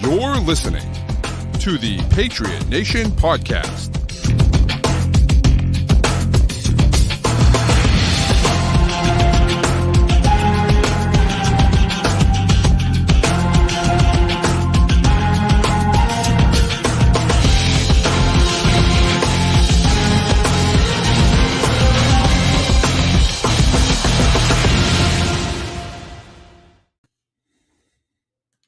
You're listening to the Patriot Nation podcast.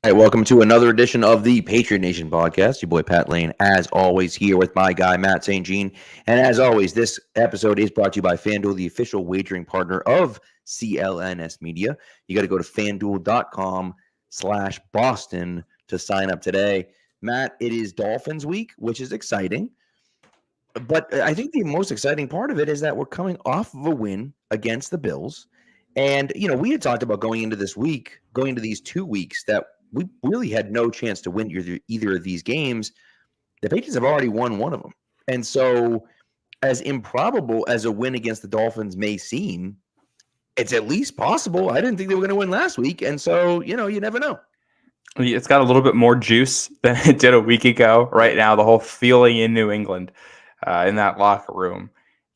All right, welcome to another edition of the Patriot Nation podcast. Your boy Pat Lane, as always, here with my guy Matt St. Jean. And as always, this episode is brought to you by FanDuel, the official wagering partner of CLNS Media. You got to go to FanDuel.com/Boston to sign up today. Matt, it is Dolphins week, which is exciting. But I think the most exciting part of it is that we're coming off of a win against the Bills. And, you know, we had talked about going into this week, going into these 2 weeks, that we really had no chance to win either of these games. The Patriots have already won one of them. And so as improbable as a win against the Dolphins may seem, it's at least possible. I didn't think they were going to win last week. And so, you know, you never know. It's got a little bit more juice than it did a week ago. Right now, the whole feeling in New England, in that locker room.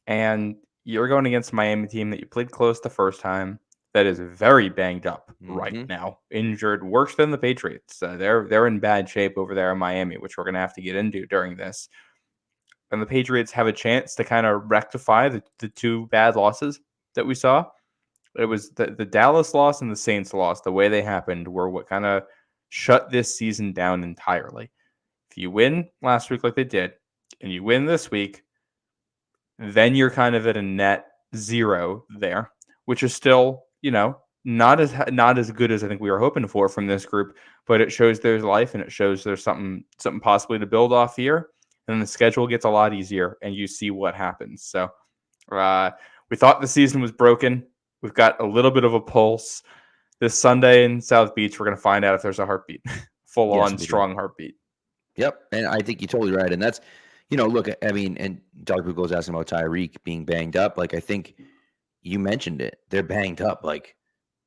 And you're going against a Miami team that you played close the first time, that is very banged up right now, injured, worse than the Patriots. They're in bad shape over there in Miami, which we're going to have to get into during this. And the Patriots have a chance to kind of rectify the two bad losses that we saw. It was the Dallas loss and the Saints loss. The way they happened were what kind of shut this season down entirely. If you win last week like they did, and you win this week, then you're kind of at a net zero there, which is still, you know, not as good as I think we were hoping for from this group, but it shows there's life and it shows there's something possibly to build off here. And the schedule gets a lot easier and you see what happens. So we thought the season was broken. We've got a little bit of a pulse. This Sunday in South Beach, we're going to find out if there's a heartbeat, full-on strong heartbeat. Yep, and I think you're totally right. And that's, you know, look, I mean, and Dr. Google was asking about Tyreek being banged up. Like, I think you mentioned it. They're banged up. Like,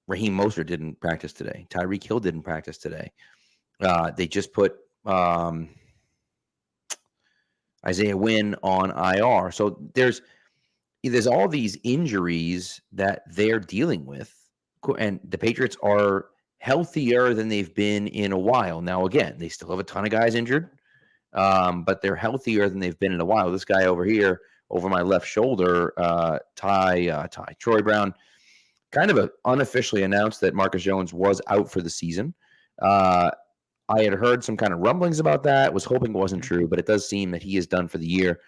Raheem Mostert didn't practice today. Tyreek Hill didn't practice today. They just put Isaiah Wynn on IR. So there's all these injuries that they're dealing with. And the Patriots are healthier than they've been in a while. Now, again, they still have a ton of guys injured, but they're healthier than they've been in a while. This guy over here, over my left shoulder, Troy Brown, kind of unofficially announced that Marcus Jones was out for the season. I had heard some kind of rumblings about that, was hoping it wasn't true, but it does seem that he is done for the year.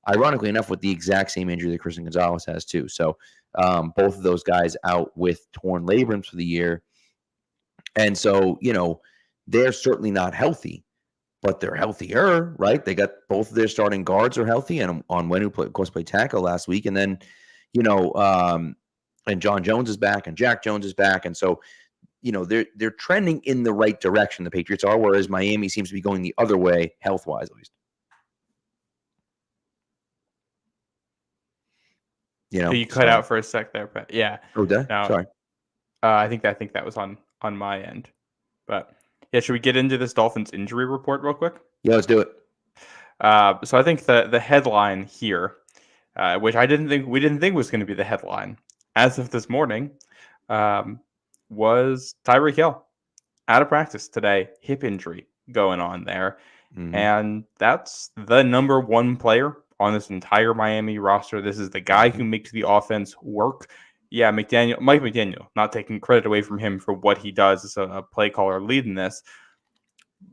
Ironically enough, with the exact same injury that Christian Gonzalez has too. So both of those guys out with torn labrums for the year. And so, you know, they're certainly not healthy, but they're healthier, right? They got both of their starting guards are healthy, and on when who played, of course, played tackle last week, and then, you know, and John Jones is back, and Jack Jones is back, and so, you know, they're trending in the right direction. The Patriots are, whereas Miami seems to be going the other way, health wise at least. You know, you cut out for a sec there, but yeah. Oh, did I? Sorry. I think that was on my end, but. Yeah, should we get into this Dolphins injury report real quick? Yeah, let's do it. So I think the headline here, which we didn't think was going to be the headline as of this morning, was Tyreek Hill out of practice today, hip injury going on there. Mm-hmm. And that's the number one player on this entire Miami roster. This is the guy who makes the offense work. Yeah, Mike McDaniel, not taking credit away from him for what he does as a play caller leading this.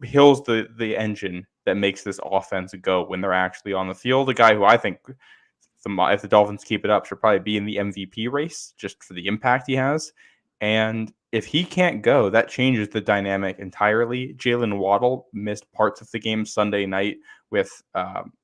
Hill's the engine that makes this offense go when they're actually on the field. A guy who I think, if the Dolphins keep it up, should probably be in the MVP race just for the impact he has. And if he can't go, that changes the dynamic entirely. Jalen Waddle missed parts of the game Sunday night with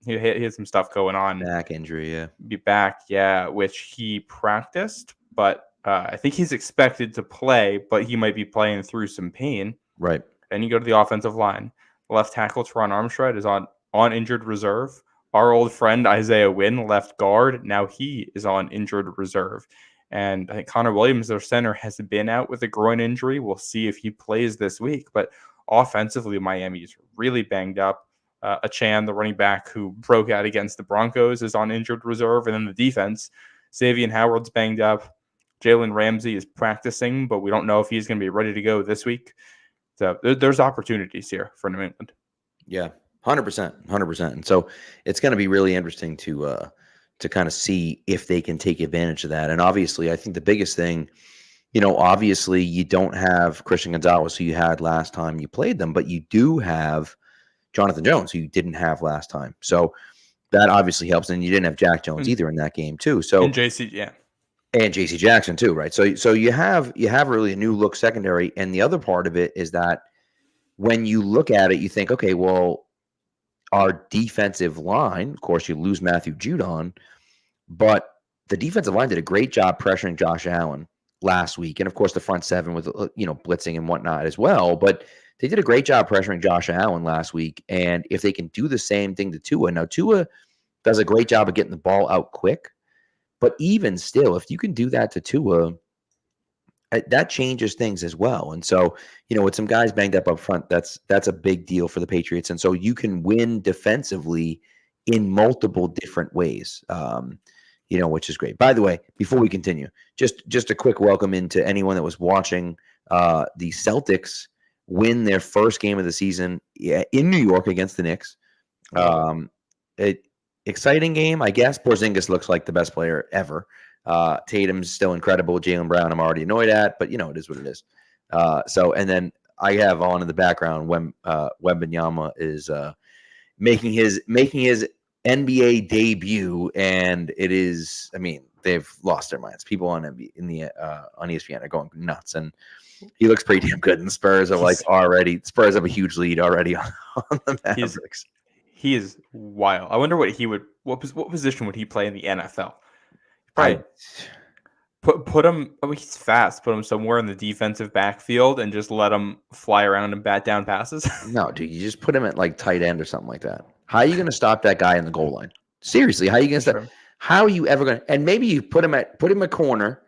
he had some stuff going on. Back injury, yeah. Be back, yeah, which he practiced, but I think he's expected to play, but he might be playing through some pain. Right. Then you go to the offensive line. Left tackle Teron Armstead is on injured reserve. Our old friend Isaiah Wynn, left guard, now he is on injured reserve. And I think Connor Williams, their center, has been out with a groin injury. We'll see if he plays this week. But offensively, Miami is really banged up. Achan, the running back who broke out against the Broncos, is on injured reserve. And then the defense, Xavier Howard's banged up. Jalen Ramsey is practicing, but we don't know if he's going to be ready to go this week. So there's opportunities here for New England. Yeah, 100%. And so it's going to be really interesting to kind of see if they can take advantage of that. And obviously, I think the biggest thing, obviously you don't have Christian Gonzalez, who you had last time you played them, but you do have Jonathan Jones, who you didn't have last time. So that obviously helps. And you didn't have Jack Jones either in that game too. So and JC, yeah. And JC Jackson too, right? So you have really a new look secondary. And the other part of it is that when you look at it, you think, okay, well, our defensive line, of course, you lose Matthew Judon, but the defensive line did a great job pressuring Josh Allen last week. And of course, the front seven with, blitzing and whatnot as well. But they did a great job pressuring Josh Allen last week. And if they can do the same thing to Tua, now Tua does a great job of getting the ball out quick. But even still, if you can do that to Tua, that changes things as well. And so, with some guys banged up front, that's a big deal for the Patriots. And so you can win defensively in multiple different ways, which is great. By the way, before we continue, just a quick welcome into anyone that was watching the Celtics win their first game of the season in New York against the Knicks. Exciting game, I guess. Porzingis looks like the best player ever. Tatum's still incredible. Jaylen Brown, I'm already annoyed at, but it is what it is. And then I have on in the background when Wembanyama is making his NBA debut, and it is. I mean, they've lost their minds. People on ESPN are going nuts, and he looks pretty damn good. And the Spurs are Spurs have a huge lead already on the Mavericks. He is wild. I wonder what position would he play in the NFL? Probably put him. I mean, he's fast. Put him somewhere in the defensive backfield and just let him fly around and bat down passes. No, dude, you just put him at like tight end or something like that. How are you going to stop that guy in the goal line? Seriously, how are you going to stop? How are you ever going to? And maybe you put him at corner,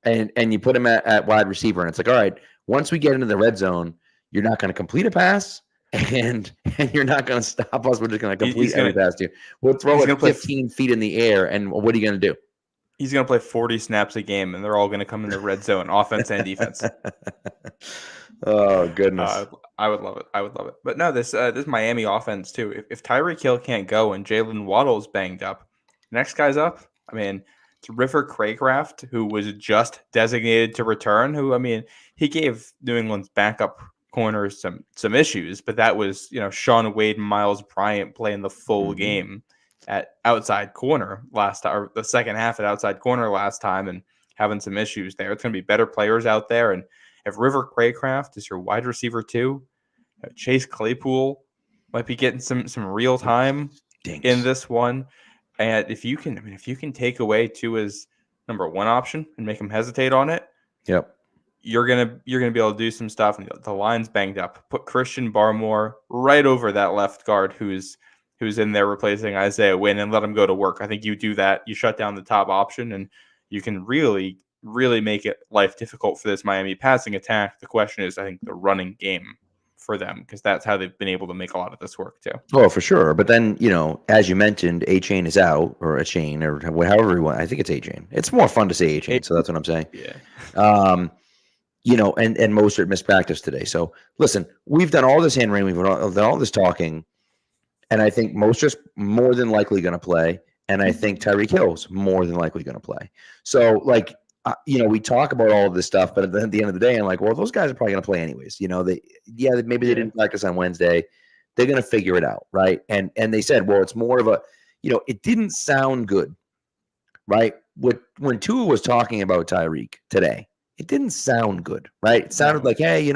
and you put him at wide receiver, and it's like, all right, once we get into the red zone, you're not going to complete a pass. And you're not going to stop us. We're just going to complete every pass to you. We'll throw it 15 feet in the air, and what are you going to do? He's going to play 40 snaps a game, and they're all going to come in the red zone, offense and defense. Oh, goodness. I would love it. But no, this Miami offense, too. If Tyreek Hill can't go and Jalen Waddle's banged up, next guy's up. I mean, it's River Craycraft, who was just designated to return, he gave New England's backup corners some issues, but that was Sean Wade and Miles Bryant playing the full game at outside corner last time, or the second half at outside corner last time, and having some issues there. It's going to be better players out there, and if River Craycraft is your wide receiver too, Chase Claypool might be getting some real time in this one. And if you can take away Tua's number one option and make him hesitate on it, yep. You're gonna be able to do some stuff, and the line's banged up. Put Christian Barmore right over that left guard who's in there replacing Isaiah Wynn, and let him go to work. I think you do that. You shut down the top option, and you can really, really make it life difficult for this Miami passing attack. The question is, I think, the running game for them, because that's how they've been able to make a lot of this work too. Oh, for sure. But then, as you mentioned, A-Chain is out, or A-Chain, or however you want. I think it's A-Chain. It's more fun to say A-Chain, so that's what I'm saying. Yeah. And Mostert missed practice today. So listen, we've done all this hand-wringing, we've done all this talking, and I think Mostert's more than likely going to play, and I think Tyreek Hill's more than likely going to play. So, we talk about all of this stuff, but at the end of the day, I'm like, well, those guys are probably going to play anyways. Maybe they didn't practice on Wednesday. They're going to figure it out, right? And they said, well, it's more of a, it didn't sound good, right? When Tua was talking about Tyreek today, it didn't sound good, right? It sounded like, hey,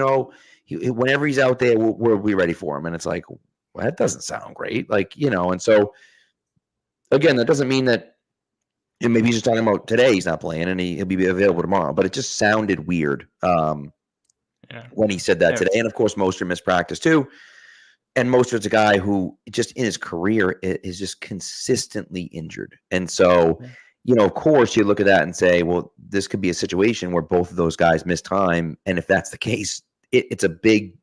whenever he's out there, we'll be ready for him. And it's like, well, that doesn't sound great. And so, again, that doesn't mean that maybe he's just talking about today he's not playing and he'll be available tomorrow. But it just sounded weird when he said that today. And, of course, Mostert missed practice too. And Mostert's a guy who just in his career is just consistently injured. And so – of course, you look at that and say, well, this could be a situation where both of those guys miss time. And if that's the case, it's a big,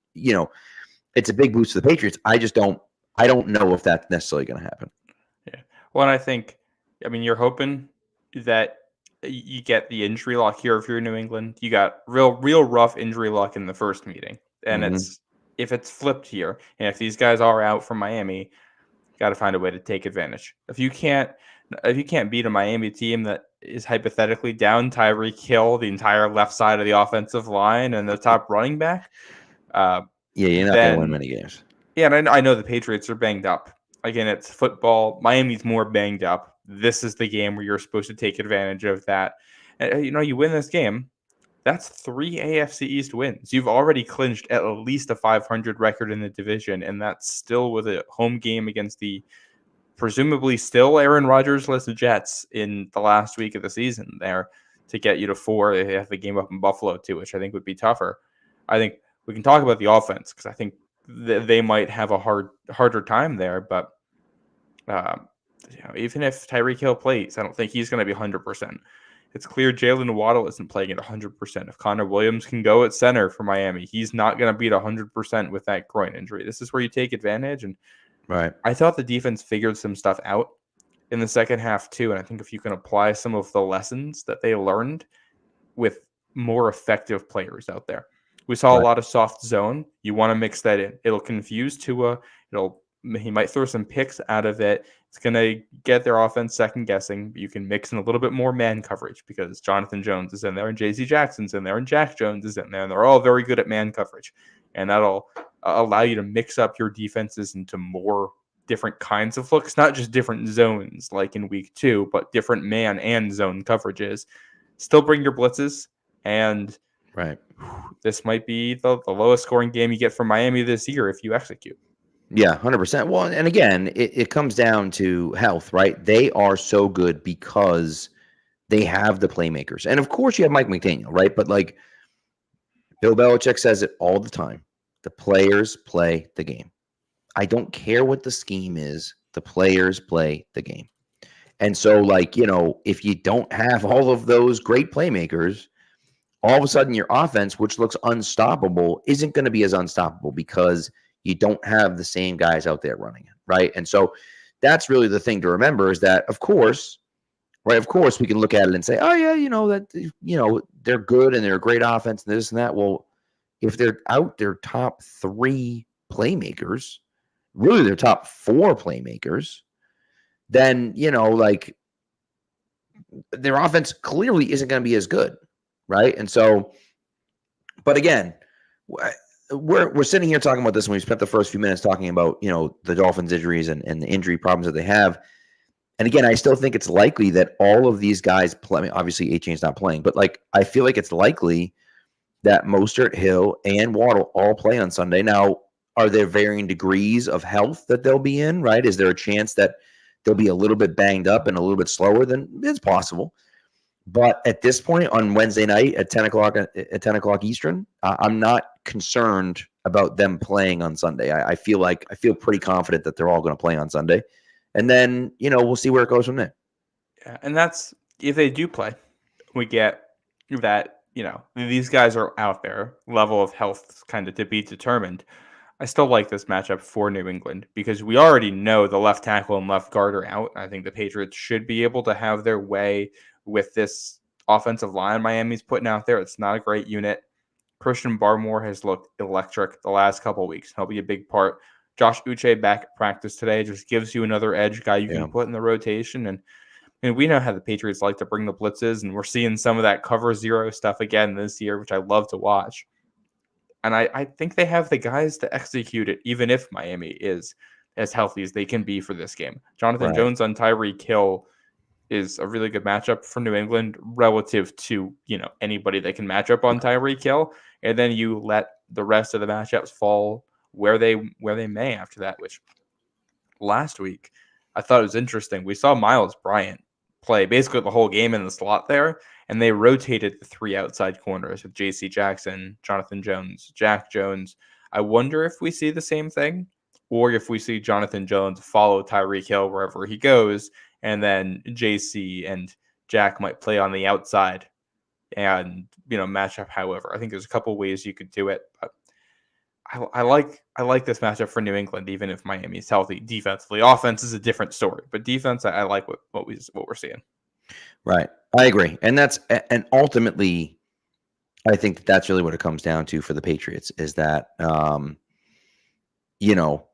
it's a big boost to the Patriots. I don't know if that's necessarily going to happen. Yeah. Well, and I think, you're hoping that you get the injury luck here if you're New England. You got real rough injury luck in the first meeting. And if it's flipped here, and if these guys are out from Miami, you got to find a way to take advantage. If you can't beat a Miami team that is hypothetically down Tyreek Hill, the entire left side of the offensive line, and the top running back, you're not going to win many games. Yeah, and I know the Patriots are banged up. Again, it's football. Miami's more banged up. This is the game where you're supposed to take advantage of that. You win this game, that's 3 AFC East wins. You've already clinched at least a 500 record in the division, and that's still with a home game against the presumably still Aaron Rodgers-less Jets in the last week of the season there to get you to 4. They have the game up in Buffalo too, which I think would be tougher. I think we can talk about the offense because I think they might have a harder time there, but even if Tyreek Hill plays, I don't think he's going to be 100%. It's clear Jalen Waddle isn't playing at 100%. If Connor Williams can go at center for Miami, he's not going to be at 100% with that groin injury. This is where you take advantage, and right. I thought the defense figured some stuff out in the second half too, and I think if you can apply some of the lessons that they learned with more effective players out there. We saw a lot of soft zone. You want to mix that in. It'll confuse Tua. He might throw some picks out of it. It's going to get their offense second guessing. You can mix in a little bit more man coverage because Jonathan Jones is in there and J.C. Jackson's in there and Jack Jones is in there. And they're all very good at man coverage. And that'll allow you to mix up your defenses into more different kinds of looks, not just different zones like in week 2, but different man and zone coverages. Still bring your blitzes, and this might be the lowest scoring game you get from Miami this year if you execute. Yeah, 100%. Well, and again, it comes down to health, right? They are so good because they have the playmakers. And of course you have Mike McDaniel, right? But like Bill Belichick says it all the time. The players play the game. I don't care what the scheme is. The players play the game. And so if you don't have all of those great playmakers, all of a sudden your offense, which looks unstoppable, isn't going to be as unstoppable because you don't have the same guys out there running it, right? And so that's really the thing to remember is that, of course, we can look at it and say, oh, yeah, they're good and they're a great offense and this and that. Well, if they're out their top 3 playmakers, really their top 4 playmakers, then, their offense clearly isn't going to be as good, right? And so, but again, we're sitting here talking about this, and we spent the first few minutes talking about, the Dolphins' injuries and the injury problems that they have. And again, I still think it's likely that all of these guys play. I mean, obviously, A-Chain's not playing, but I feel like it's likely that Mostert, Hill, and Waddle all play on Sunday. Now, are there varying degrees of health that they'll be in, right? Is there a chance that they'll be a little bit banged up and a little bit slower? Then it's possible. But at this point on Wednesday night at 10 o'clock Eastern, I'm not concerned about them playing on Sunday. I feel pretty confident that they're all going to play on Sunday. And then, we'll see where it goes from there. Yeah, and that's if they do play, we get that, these guys are out there, level of health kind of to be determined. I still like this matchup for New England because we already know the left tackle and left guard are out. I think the Patriots should be able to have their way with this offensive line Miami's putting out there. It's not a great unit. Christian Barmore has looked electric the last couple of weeks. He'll be a big part. Josh Uche back at practice today just gives you another edge guy you can put in the rotation. And we know how the Patriots like to bring the blitzes, and we're seeing some of that cover 0 stuff again this year, which I love to watch. And I think they have the guys to execute it, even if Miami is as healthy as they can be for this game. Jonathan Jones on Tyreek Hill is a really good matchup for New England relative to, anybody that can match up on Tyreek Hill. And then you let the rest of the matchups fall where they may after that, which last week I thought it was interesting. We saw Miles Bryant play basically the whole game in the slot there, and they rotated the 3 outside corners with J.C. Jackson, Jonathan Jones, Jack Jones. I wonder if we see the same thing or if we see Jonathan Jones follow Tyreek Hill wherever he goes, and then JC and Jack might play on the outside and, match up however. I think there's a couple ways you could do it, but I like this matchup for New England, even if Miami's healthy defensively. Offense is a different story, but defense, I like what we're seeing. Right. I agree. And ultimately, I think that's really what it comes down to for the Patriots is that,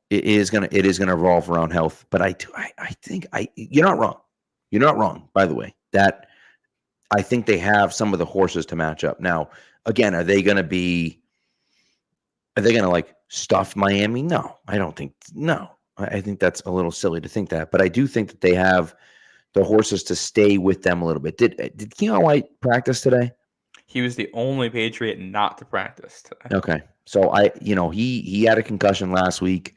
it is gonna revolve around health. But I think you're not wrong. You're not wrong, by the way. That I think they have some of the horses to match up. Now, again, are they gonna like stuff Miami? No, I don't think. No, I think that's a little silly to think that. But I do think that they have the horses to stay with them a little bit. Did Keon White practice today? He was the only Patriot not to practice today. Okay. So he had a concussion last week.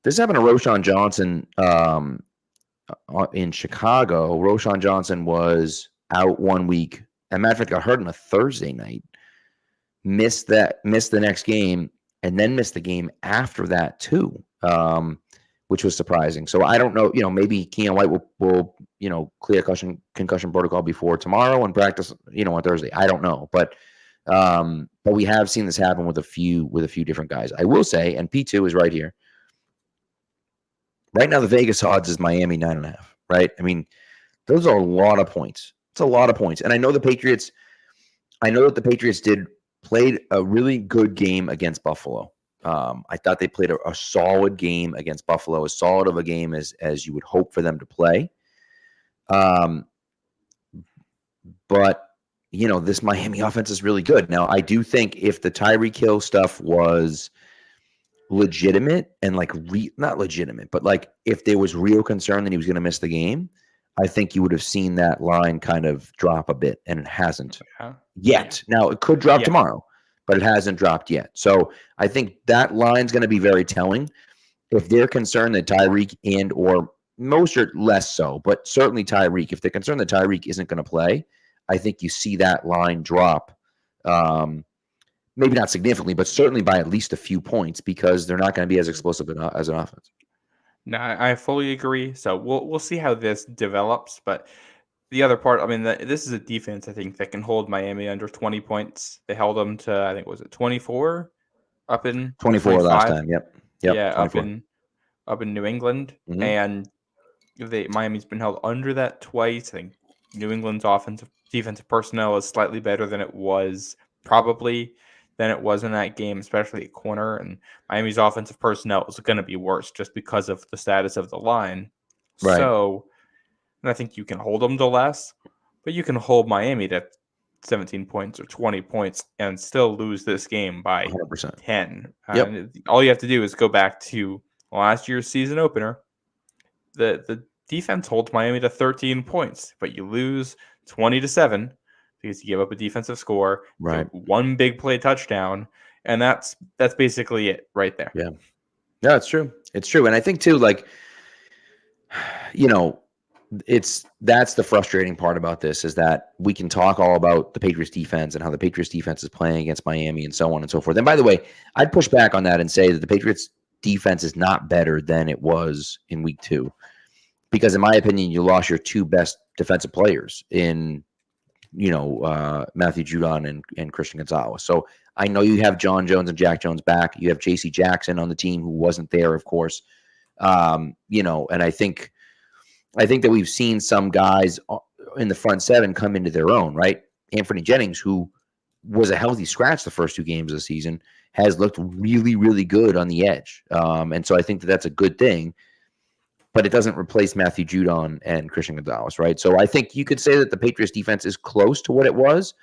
This happened to Roschon Johnson in Chicago. Roschon Johnson was out 1 week. As a matter of fact, got hurt on a Thursday night. Missed the next game, and then missed the game after that too, which was surprising. So I don't know. Maybe Keon White will clear concussion protocol before tomorrow and practice on Thursday. I don't know, but we have seen this happen with a few different guys. I will say, and P2 is right here. Right now, the Vegas odds is Miami 9.5. Right? I mean, those are a lot of points. It's a lot of points, and I know that the Patriots played a really good game against Buffalo. I thought they played a solid game against Buffalo, as solid of a game as you would hope for them to play. But this Miami offense is really good. Now, I do think if the Tyreek Hill stuff was legitimate and not legitimate, but if there was real concern that he was going to miss the game, I think you would have seen that line kind of drop a bit, and it hasn't yet. Yeah. Now, it could drop tomorrow, but it hasn't dropped yet. So I think that line's going to be very telling. If they're concerned that Tyreek or most are less so, but certainly Tyreek, if they're concerned that Tyreek isn't going to play, I think you see that line drop, maybe not significantly, but certainly by at least a few points, because they're not going to be as explosive as an offense. No, I fully agree. So we'll see how this develops. But the other part, I mean, this is a defense, I think, that can hold Miami under 20 points. They held them to, I think, was it 24 up in 24 25? Last time. Yep. Yeah, 24. up in New England. Mm-hmm. And Miami's been held under that twice. I think New England's defensive personnel is slightly better than it was in that game, especially at corner. And Miami's offensive personnel is going to be worse just because of the status of the line. Right. So, and I think you can hold them to less, but you can hold Miami to 17 points or 20 points and still lose this game by 100%. 10. Yep. All you have to do is go back to last year's season opener. The defense holds Miami to 13 points, but you lose 20-7. Because you give up a defensive score, right? One big play touchdown, and that's basically it right there. Yeah, it's true. It's true, and I think too, that's the frustrating part about this is that we can talk all about the Patriots defense and how the Patriots defense is playing against Miami and so on and so forth. And by the way, I'd push back on that and say that the Patriots defense is not better than it was in week 2, because in my opinion, you lost your two best defensive players in Matthew Judon and Christian Gonzalez. So I know you have John Jones and Jack Jones back. You have J.C. Jackson on the team, who wasn't there, of course. And I think that we've seen some guys in the front seven come into their own, right? Anthony Jennings, who was a healthy scratch the first 2 games of the season, has looked really, really good on the edge. And so I think that that's a good thing. But it doesn't replace Matthew Judon and Christian Gonzalez, right? So I think you could say that the Patriots defense is close to what it was,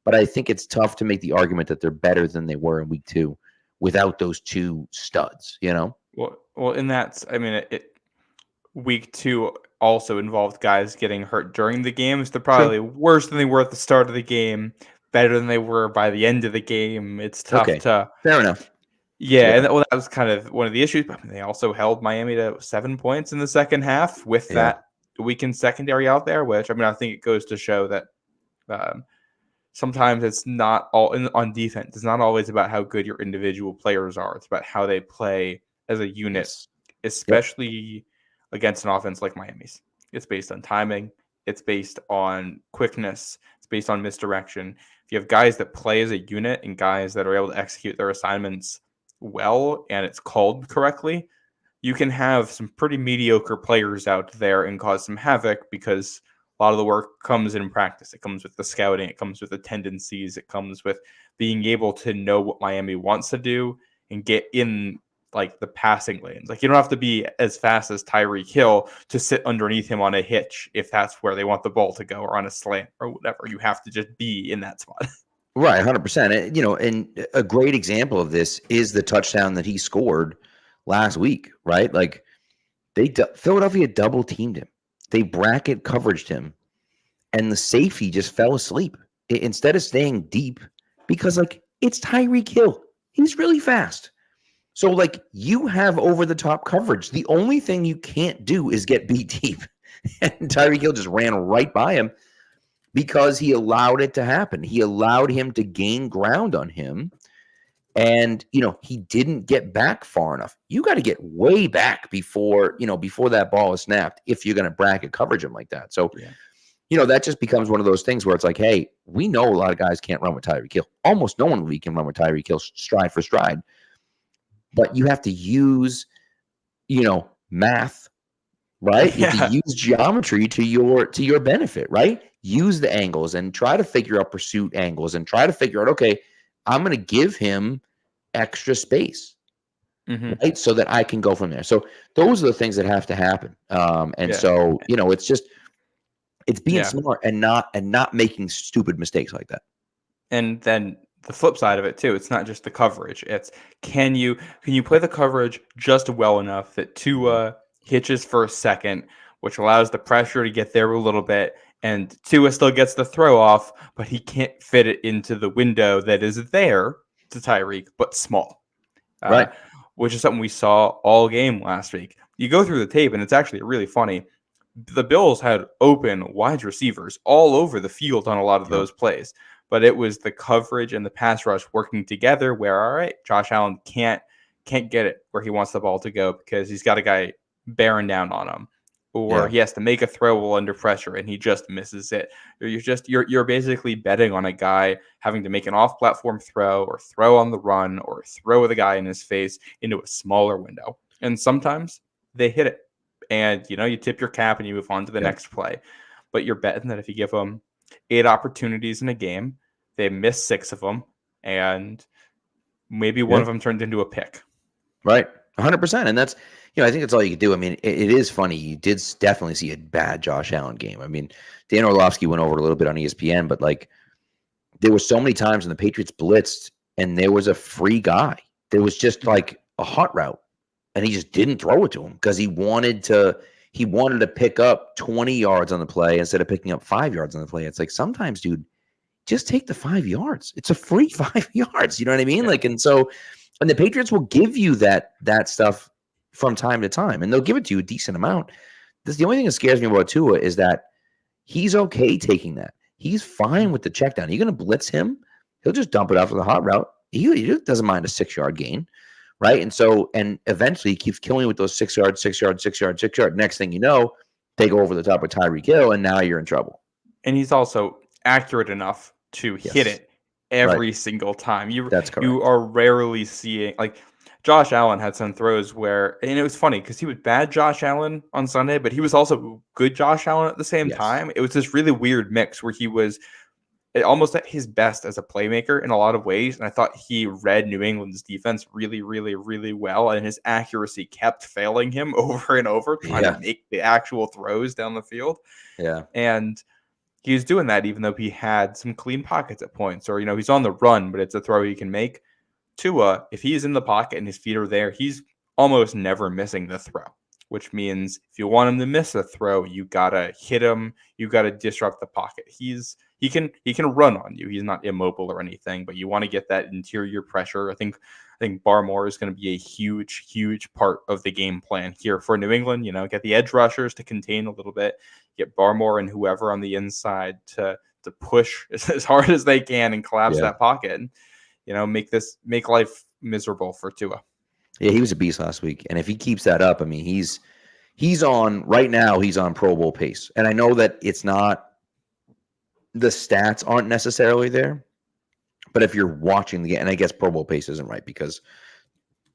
but I think it's tough to make the argument that they're better than they were in week 2 without those 2 studs, Well, in that, I mean, week 2 also involved guys getting hurt during the games. They're probably worse than they were at the start of the game, better than they were by the end of the game. It's tough to... Fair enough. Yeah, and that was kind of one of the issues. But they also held Miami to 7 points in the second half with that weakened secondary out there, which, I mean, I think it goes to show that sometimes it's not all on defense. It's not always about how good your individual players are. It's about how they play as a unit, especially against an offense like Miami's. It's based on timing. It's based on quickness. It's based on misdirection. If you have guys that play as a unit and guys that are able to execute their assignments well and it's called correctly, you can have some pretty mediocre players out there and cause some havoc because a lot of the work comes in practice. It comes with the scouting. It comes with the tendencies. It comes with being able to know what Miami wants to do and get in like the passing lanes. Like you don't have to be as fast as Tyreek Hill to sit underneath him on a hitch if that's where they want the ball to go, or on a slant or whatever. You have to just be in that spot. Right, 100%. You know, and a great example of this is the touchdown that he scored last week, right? Like Philadelphia double teamed him. They bracket coveraged him, and the safety just fell asleep instead of staying deep because, like, it's Tyreek Hill. He's really fast. So, like, you have over-the-top coverage. The only thing you can't do is get beat deep. And Tyreek Hill just ran right by him because he allowed it to happen. He allowed him to gain ground on him. And, you know, he didn't get back far enough. You got to get way back before that ball is snapped if you're going to bracket coverage him like that. So, you know, that just becomes one of those things where it's like, hey, we know a lot of guys can't run with Tyreek Hill. Almost no one in the league can run with Tyreek Hill stride for stride. But you have to use, you know, math, right? You have to use geometry to your benefit, right? Use the angles and try to figure out pursuit angles and try to figure out, okay, I'm going to give him extra space, right? So that I can go from there. So those are the things that have to happen. So, you know, it's being smart and not making stupid mistakes like that. And then the flip side of it too, it's not just the coverage. It's can you play the coverage just well enough that Tua hitches for a second, which allows the pressure to get there a little bit, and Tua still gets the throw off, but he can't fit it into the window that is there to Tyreek, but small. Right. Which is something we saw all game last week. You go through the tape, and it's actually really funny. The Bills had open wide receivers all over the field on a lot of those plays, but it was the coverage and the pass rush working together where, all right, Josh Allen can't get it where he wants the ball to go because he's got a guy bearing down on him. Or he has to make a throw while under pressure and he just misses it. You're basically betting on a guy having to make an off-platform throw or throw on the run or throw with a guy in his face into a smaller window. And sometimes they hit it. And, you know, you tip your cap and you move on to the next play. But you're betting that if you give them 8 opportunities in a game, they miss 6 of them, and maybe one of them turned into a pick. Right. 100%. And that's, you know, I think that's all you can do. I mean, it is funny. You did definitely see a bad Josh Allen game. I mean, Dan Orlovsky went over it a little bit on ESPN, but like there were so many times when the Patriots blitzed and there was a free guy. There was just like a hot route and he just didn't throw it to him because he wanted to pick up 20 yards on the play instead of picking up 5 yards on the play. It's like sometimes, dude, just take the 5 yards. It's a free 5 yards. You know what I mean? Like, and the Patriots will give you that stuff from time to time, and they'll give it to you a decent amount. The only thing that scares me about Tua is that he's okay taking that. He's fine with the check down. You're going to blitz him, he'll just dump it out for the hot route. He doesn't mind a 6-yard gain, right? And eventually he keeps killing you with those 6 yards, 6 yards, 6 yards, 6 yards. Next thing you know, they go over the top of Tyreek Hill, and now you're in trouble. And he's also accurate enough to hit it every single time. That's correct. You are rarely seeing, like, Josh Allen had some throws where, and it was funny because he was bad Josh Allen on Sunday, but he was also good Josh Allen at the same time. It was this really weird mix where he was almost at his best as a playmaker in a lot of ways. And I thought he read New England's defense really, really, really well. And his accuracy kept failing him over and over, trying to make the actual throws down the field. Yeah. And he was doing that even though he had some clean pockets at points, or, you know, he's on the run, but it's a throw he can make. Tua, if he's in the pocket and his feet are there, he's almost never missing the throw, which means if you want him to miss a throw, you gotta hit him, you gotta disrupt the pocket. He can run on you. He's not immobile or anything, but you want to get that interior pressure. I think Barmore is going to be a huge, huge part of the game plan here for New England. You know, get the edge rushers to contain a little bit, get Barmore and whoever on the inside to push as hard as they can and collapse that pocket. And, you know, make life miserable for Tua. Yeah, he was a beast last week, and if he keeps that up, I mean, he's on right now. He's on Pro Bowl pace, and I know that it's not. The stats aren't necessarily there, but if you're watching the game, and I guess Pro Bowl pace isn't right because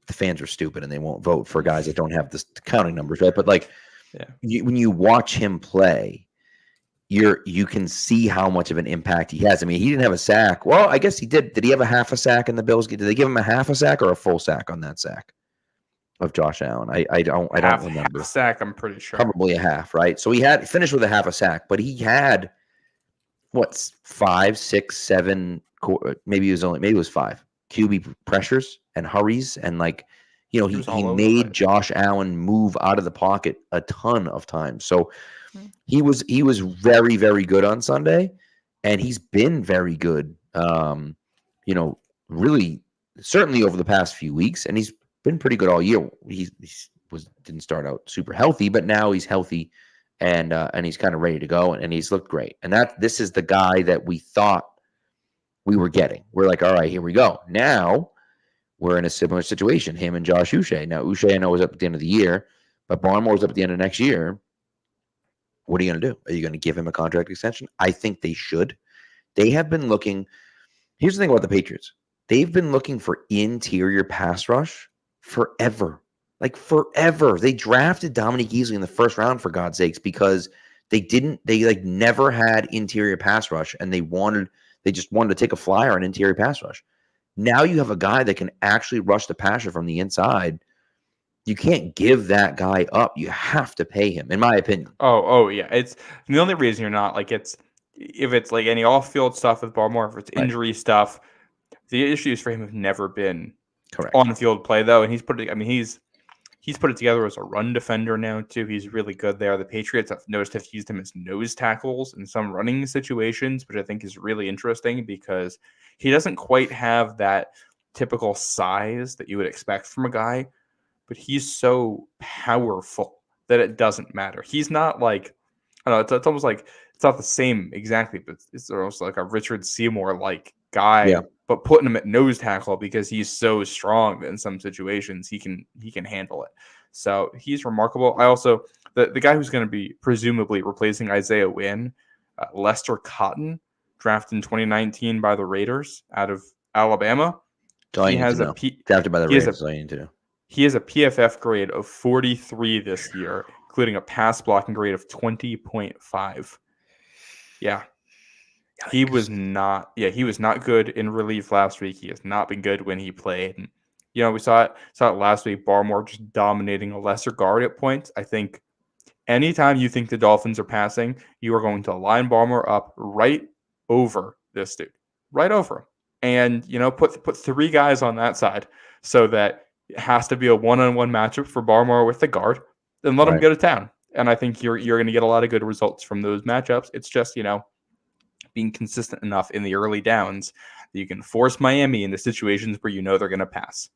the fans are stupid and they won't vote for guys that don't have the counting numbers, right? But like, yeah, when you watch him play, you can see how much of an impact he has. I mean, he didn't have a sack. Well, I guess he did. Did he have a half a sack in the Bills? Did they give him a half a sack or a full sack on that sack of Josh Allen? I don't remember. Half sack, I'm pretty sure. Probably a half, right? So he finished with a half a sack, but he had what 5, 6, 7, maybe it was 5 QB pressures and hurries, and like, you know, he made Josh Allen move out of the pocket a ton of times. So he was very, very good on Sunday, and he's been very good. You know, really, certainly over the past few weeks, and he's been pretty good all year. He didn't start out super healthy, but now he's healthy, and he's kind of ready to go, and he's looked great. And this is the guy that we thought we were getting. We're like, all right, here we go. Now we're in a similar situation, him and Josh Uche. Now, Uche, I know, is up at the end of the year, but Barmore's up at the end of next year. What are you going to do? Are you going to give him a contract extension? I think they should. They have been looking. Here's the thing about the Patriots. They've been looking for interior pass rush forever. Like forever. They drafted Dominique Easley in the first round, for God's sakes, because they never had interior pass rush, and they just wanted to take a flyer on interior pass rush. Now you have a guy that can actually rush the passer from the inside. You can't give that guy up. You have to pay him, in my opinion. Oh yeah. It's the only reason you're not, like, if it's like any off-field stuff with Barmore, if it's injury stuff, the issues for him have never been correct on-field play, though. And he's put it together as a run defender now too. He's really good there. The Patriots, I've noticed, have used him as nose tackles in some running situations, which I think is really interesting because he doesn't quite have that typical size that you would expect from a guy, but he's so powerful that it doesn't matter. He's not like, I don't know, it's almost like, it's not the same exactly, but it's almost like a Richard Seymour-like guy, but putting him at nose tackle because he's so strong that in some situations he can handle it. So he's remarkable. I also, the guy who's going to be presumably replacing Isaiah Wynn, Lester Cotton, drafted in 2019 by the Raiders out of Alabama. He has drafted by the Raiders. All you need to know. He has a PFF grade of 43 this year, including a pass blocking grade of 20.5. Yeah. He was not good in relief last week. He has not been good when he played. And, you know, we saw it last week, Barmore just dominating a lesser guard at points. I think anytime you think the Dolphins are passing, you are going to line Barmore up right over this dude. Right over him. And, you know, put 3 guys on that side so that it has to be a one-on-one matchup for Barmore with the guard, then let him go to town. And I think you're going to get a lot of good results from those matchups. It's just, you know, being consistent enough in the early downs that you can force Miami into situations where you know they're going to pass.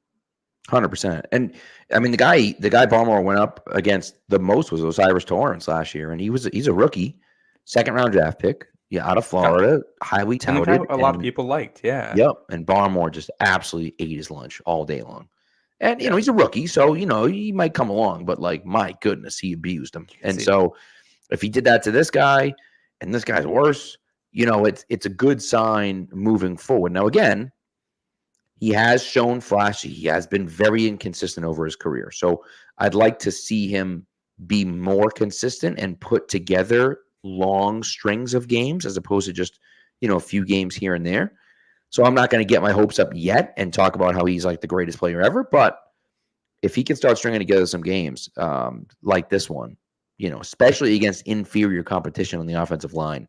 100%. And I mean, the guy Barmore went up against the most was Osiris Torrance last year, and he's a rookie, 2nd round draft pick, out of Florida, highly touted. A lot of people liked, yeah. Yep. And Barmore just absolutely ate his lunch all day long. And, you know, he's a rookie, so, you know, he might come along, but, like, my goodness, he abused him. And so if he did that to this guy and this guy's worse, you know, it's a good sign moving forward. Now, again, he has shown flashy. He has been very inconsistent over his career. So I'd like to see him be more consistent and put together long strings of games as opposed to just, you know, a few games here and there. So I'm not going to get my hopes up yet and talk about how he's like the greatest player ever. But if he can start stringing together some games like this one, you know, especially against inferior competition on the offensive line,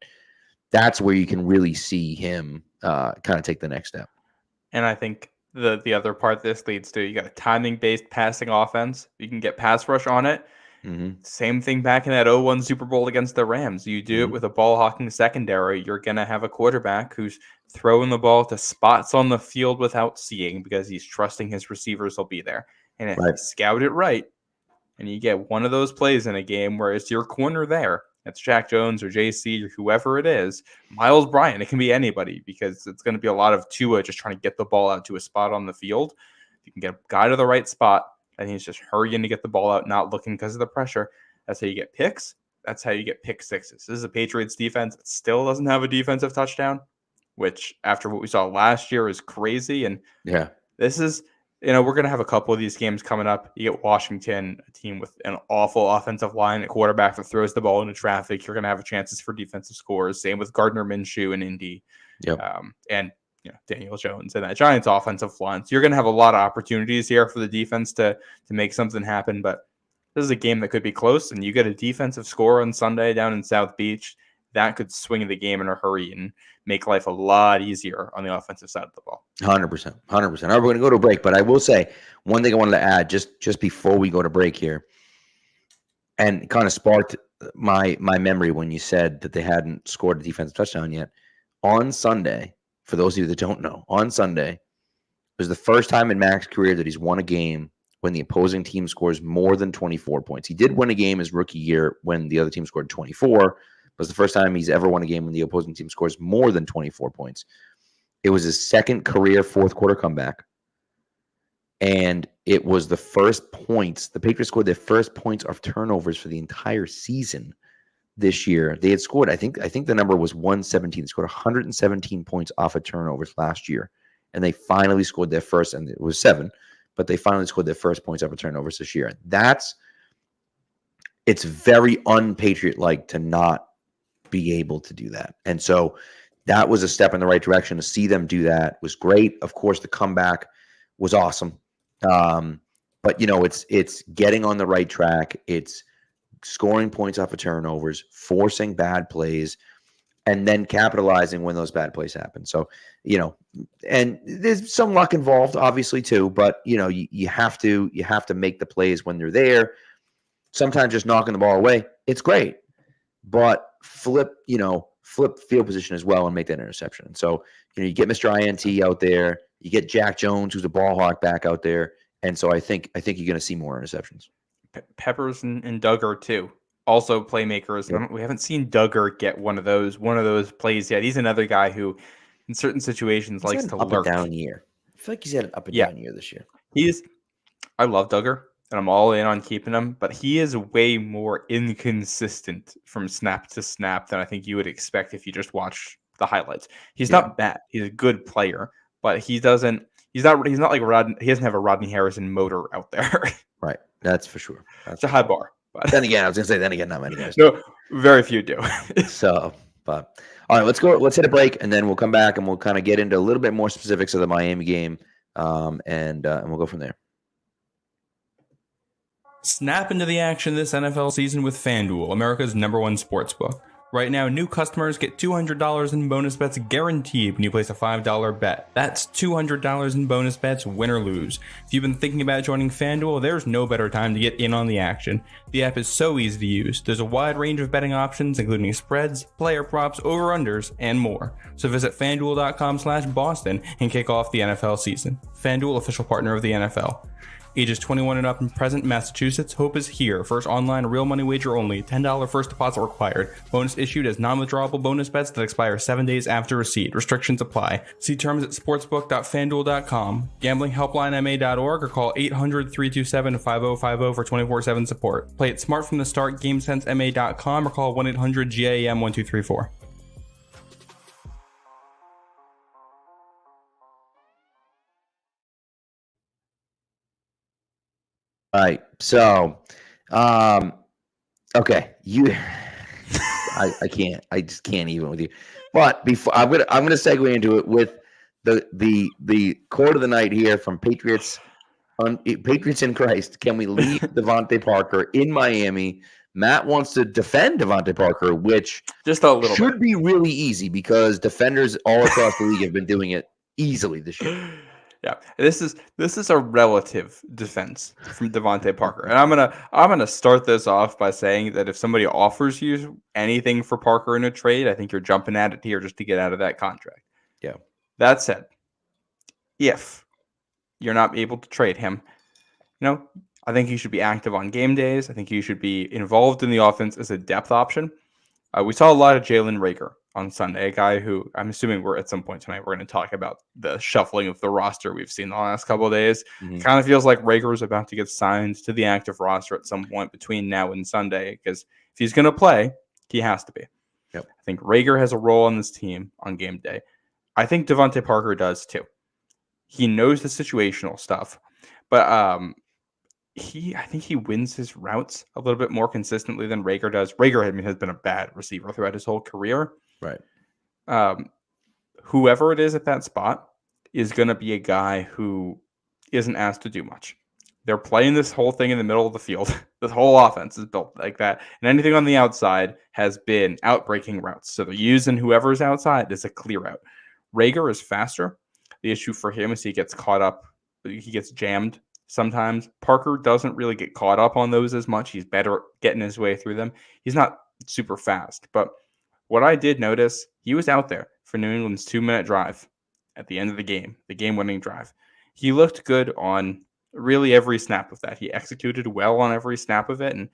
that's where you can really see him kind of take the next step. And I think the other part this leads to, you got a timing-based passing offense. You can get pass rush on it. Mm-hmm. Same thing back in that 0-1 Super Bowl against the Rams. You do it with a ball-hawking secondary, you're going to have a quarterback who's throwing the ball to spots on the field without seeing because he's trusting his receivers will be there. And if you scout it right, and you get one of those plays in a game where it's your corner there, that's Jack Jones or JC or whoever it is, Miles Bryant, it can be anybody because it's going to be a lot of Tua just trying to get the ball out to a spot on the field. You can get a guy to the right spot, and he's just hurrying to get the ball out, not looking because of the pressure. That's how you get picks. That's how you get pick sixes. This is a Patriots defense that still doesn't have a defensive touchdown, which after what we saw last year is crazy. And yeah, this is we're going to have a couple of these games coming up. You get Washington, a team with an awful offensive line, a quarterback that throws the ball into traffic. You're going to have chances for defensive scores. Same with Gardner Minshew and Indy. Yep. And Daniel Jones and that Giants offensive line. So you're going to have a lot of opportunities here for the defense to make something happen. But this is a game that could be close, and you get a defensive score on Sunday down in South Beach. That could swing the game in a hurry and make life a lot easier on the offensive side of the ball. 100%. 100%. All right, we're going to go to a break, but I will say one thing I wanted to add just before we go to break here, and it kind of sparked my memory when you said that they hadn't scored a defensive touchdown yet. On Sunday, for those of you that don't know, on Sunday was the first time in Mac's career that he's won a game when the opposing team scores more than 24 points. He did win a game his rookie year when the other team scored 24. It was the first time he's ever won a game when the opposing team scores more than 24 points. It was his second career fourth quarter comeback. And it was the first points. The Patriots scored their first points of turnovers for the entire season this year. They had scored, I think the number was 117. They scored 117 points off of turnovers last year. And they finally scored their first, and it was 7, but they finally scored their first points off of turnovers this year. It's very un-Patriot-like to not be able to do that. And so that was a step in the right direction. To see them do that was great. Of course, the comeback was awesome. But it's getting on the right track. It's scoring points off of turnovers, forcing bad plays, and then capitalizing when those bad plays happen. So, and there's some luck involved, obviously, too, but you have to make the plays when they're there. Sometimes just knocking the ball away, it's great. But flip field position as well and make that interception. So, you get Mr. INT out there, you get Jack Jones, who's a ball hawk, back out there. And so I think you're going to see more interceptions. Peppers and Duggar too, also playmakers. Yep. We haven't seen Duggar get one of those plays yet. He's another guy who, in certain situations, likes to lurk. Up and down year. I feel like he's had an up and down year this year. I love Duggar, and I'm all in on keeping him, but he is way more inconsistent from snap to snap than I think you would expect if you just watch the highlights. He's not bad. He's a good player, but he doesn't. He's not like Rodney. He doesn't have a Rodney Harrison motor out there. Right. That's for sure. It's a high bar. But then again, I was going to say, not many guys. No, very few do. So, but all right, let's go. Let's hit a break, and then we'll come back and we'll kind of get into a little bit more specifics of the Miami game, and we'll go from there. Snap into the action this NFL season with FanDuel, America's #1 sportsbook. Right now, new customers get $200 in bonus bets guaranteed when you place a $5 bet. That's $200 in bonus bets, win or lose. If you've been thinking about joining FanDuel, there's no better time to get in on the action. The app is so easy to use. There's a wide range of betting options, including spreads, player props, over-unders, and more. So visit FanDuel.com/Boston and kick off the NFL season. FanDuel, official partner of the NFL. Ages 21 and up and present, Massachusetts. Hope is here. First online real money wager only. $10 first deposit required. Bonus issued as non-withdrawable bonus bets that expire 7 days after receipt. Restrictions apply. See terms at sportsbook.fanduel.com. Gamblinghelplinema.org or call 800-327-5050 for 24/7 support. Play it smart from the start. GameSenseMA.com or call 1-800-GAM-1234. All right. So, okay, I can't. I just can't even with you. But before I'm gonna segue into it with the quote of the night here from Patriots in Christ. Can we leave Devante Parker in Miami? Matt wants to defend Devante Parker, which just a little should be really easy because defenders all across the league have been doing it easily this year. Yeah, this is a relative defense from Devante Parker, and I'm gonna start this off by saying that if somebody offers you anything for Parker in a trade, I think you're jumping at it here just to get out of that contract. Yeah. That said, if you're not able to trade him, I think he should be active on game days. I think he should be involved in the offense as a depth option. We saw a lot of Jalen Reagor on Sunday, a guy who I'm assuming at some point tonight we're going to talk about the shuffling of the roster we've seen the last couple of days. Mm-hmm. Kind of feels like Reagor is about to get signed to the active roster at some point between now and Sunday because if he's going to play, he has to be. Yep. I think Reagor has a role on this team on game day. I think Devante Parker does too. He knows the situational stuff. But I think he wins his routes a little bit more consistently than Rager does. Rager, has been a bad receiver throughout his whole career. Right. Whoever it is at that spot is going to be a guy who isn't asked to do much. They're playing this whole thing in the middle of the field. This whole offense is built like that. And anything on the outside has been outbreaking routes. So they're using whoever's outside as a clear route. Rager is faster. The issue for him is he gets caught up. He gets jammed sometimes. Parker doesn't really get caught up on those as much. He's better at getting his way through them. He's not super fast. But what I did notice, he was out there for New England's 2-minute drive at the end of the game-winning drive. He looked good on really every snap of that. He executed well on every snap of it. And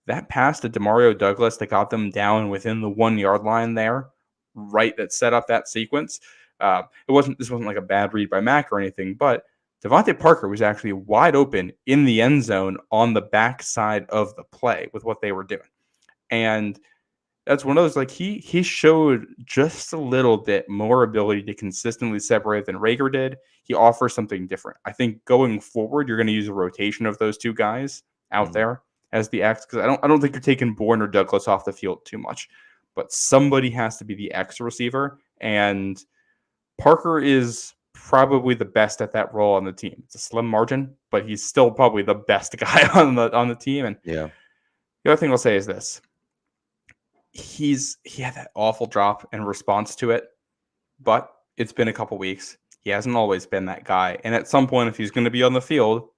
that pass to Demario Douglas that got them down within the 1-yard line there, right, that set up that sequence. This wasn't like a bad read by Mac or anything, but Devante Parker was actually wide open in the end zone on the backside of the play with what they were doing. And that's one of those, like, he showed just a little bit more ability to consistently separate than Rager did. He offers something different. I think going forward, you're going to use a rotation of those two guys out there as the X, because I don't think you're taking Bourne or Douglas off the field too much. But somebody has to be the X receiver, and Parker is probably the best at that role on the team. It's a slim margin, but he's still probably the best guy on the team. And yeah, the other thing I'll say is this. He had that awful drop in response to it, but it's been a couple weeks. He hasn't always been that guy. And at some point, if he's going to be on the field,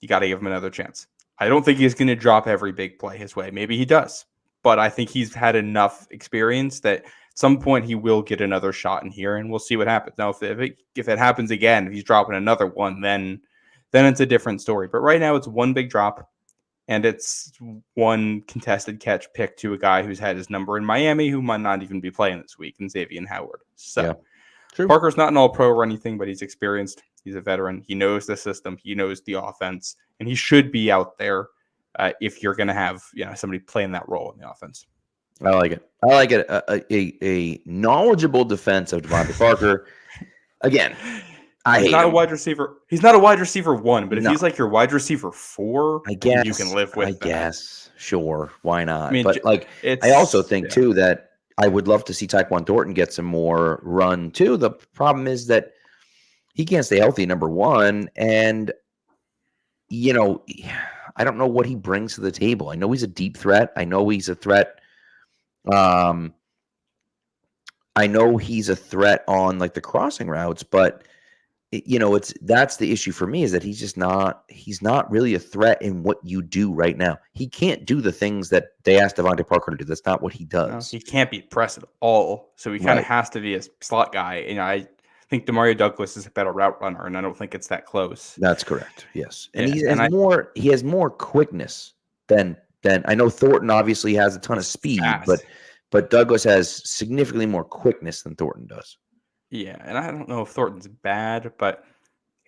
you got to give him another chance. I don't think he's going to drop every big play his way. Maybe he does, but I think he's had enough experience that at some point he will get another shot in here, and we'll see what happens. Now, if it happens again, if he's dropping another one, then it's a different story. But right now, it's one big drop. And it's one contested catch pick to a guy who's had his number in Miami, who might not even be playing this week, and Xavier Howard. So yeah. Parker's not an all-pro or anything, but he's experienced. He's a veteran. He knows the system. He knows the offense. And he should be out there if you're going to have somebody playing that role in the offense. I like it. I like it. A knowledgeable defense of Devante Parker. Again, he's not a wide receiver. He's not a wide receiver 1, but if he's like your wide receiver 4, I guess you can live with that. I guess. Sure. Why not? I mean, but I also think too that I would love to see Tyquan Thornton get some more run too. The problem is that he can't stay healthy, number one. And, I don't know what he brings to the table. I know he's a deep threat. I know he's a threat. I know he's a threat on like the crossing routes, but that's the issue for me, is that he's not really a threat in what you do right now. He can't do the things that they asked Devante Parker to do. That's not what he does. No, he can't beat press at all. So he kind of has to be a slot guy. I think Demario Douglas is a better route runner, and I don't think it's that close. That's correct. Yes. And he has more quickness than I know Thornton obviously has a ton of speed, but Douglas has significantly more quickness than Thornton does. Yeah, and I don't know if Thornton's bad, but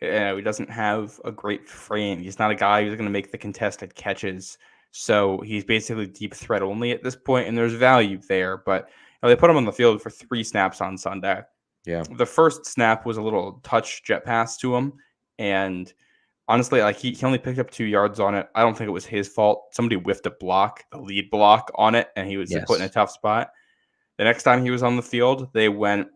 he doesn't have a great frame. He's not a guy who's going to make the contested catches. So he's basically deep threat only at this point, and there's value there. But they put him on the field for 3 snaps on Sunday. Yeah. The first snap was a little touch jet pass to him, and honestly, he only picked up 2 yards on it. I don't think it was his fault. Somebody whiffed a block, the lead block on it, and he was put in a tough spot. The next time he was on the field, they went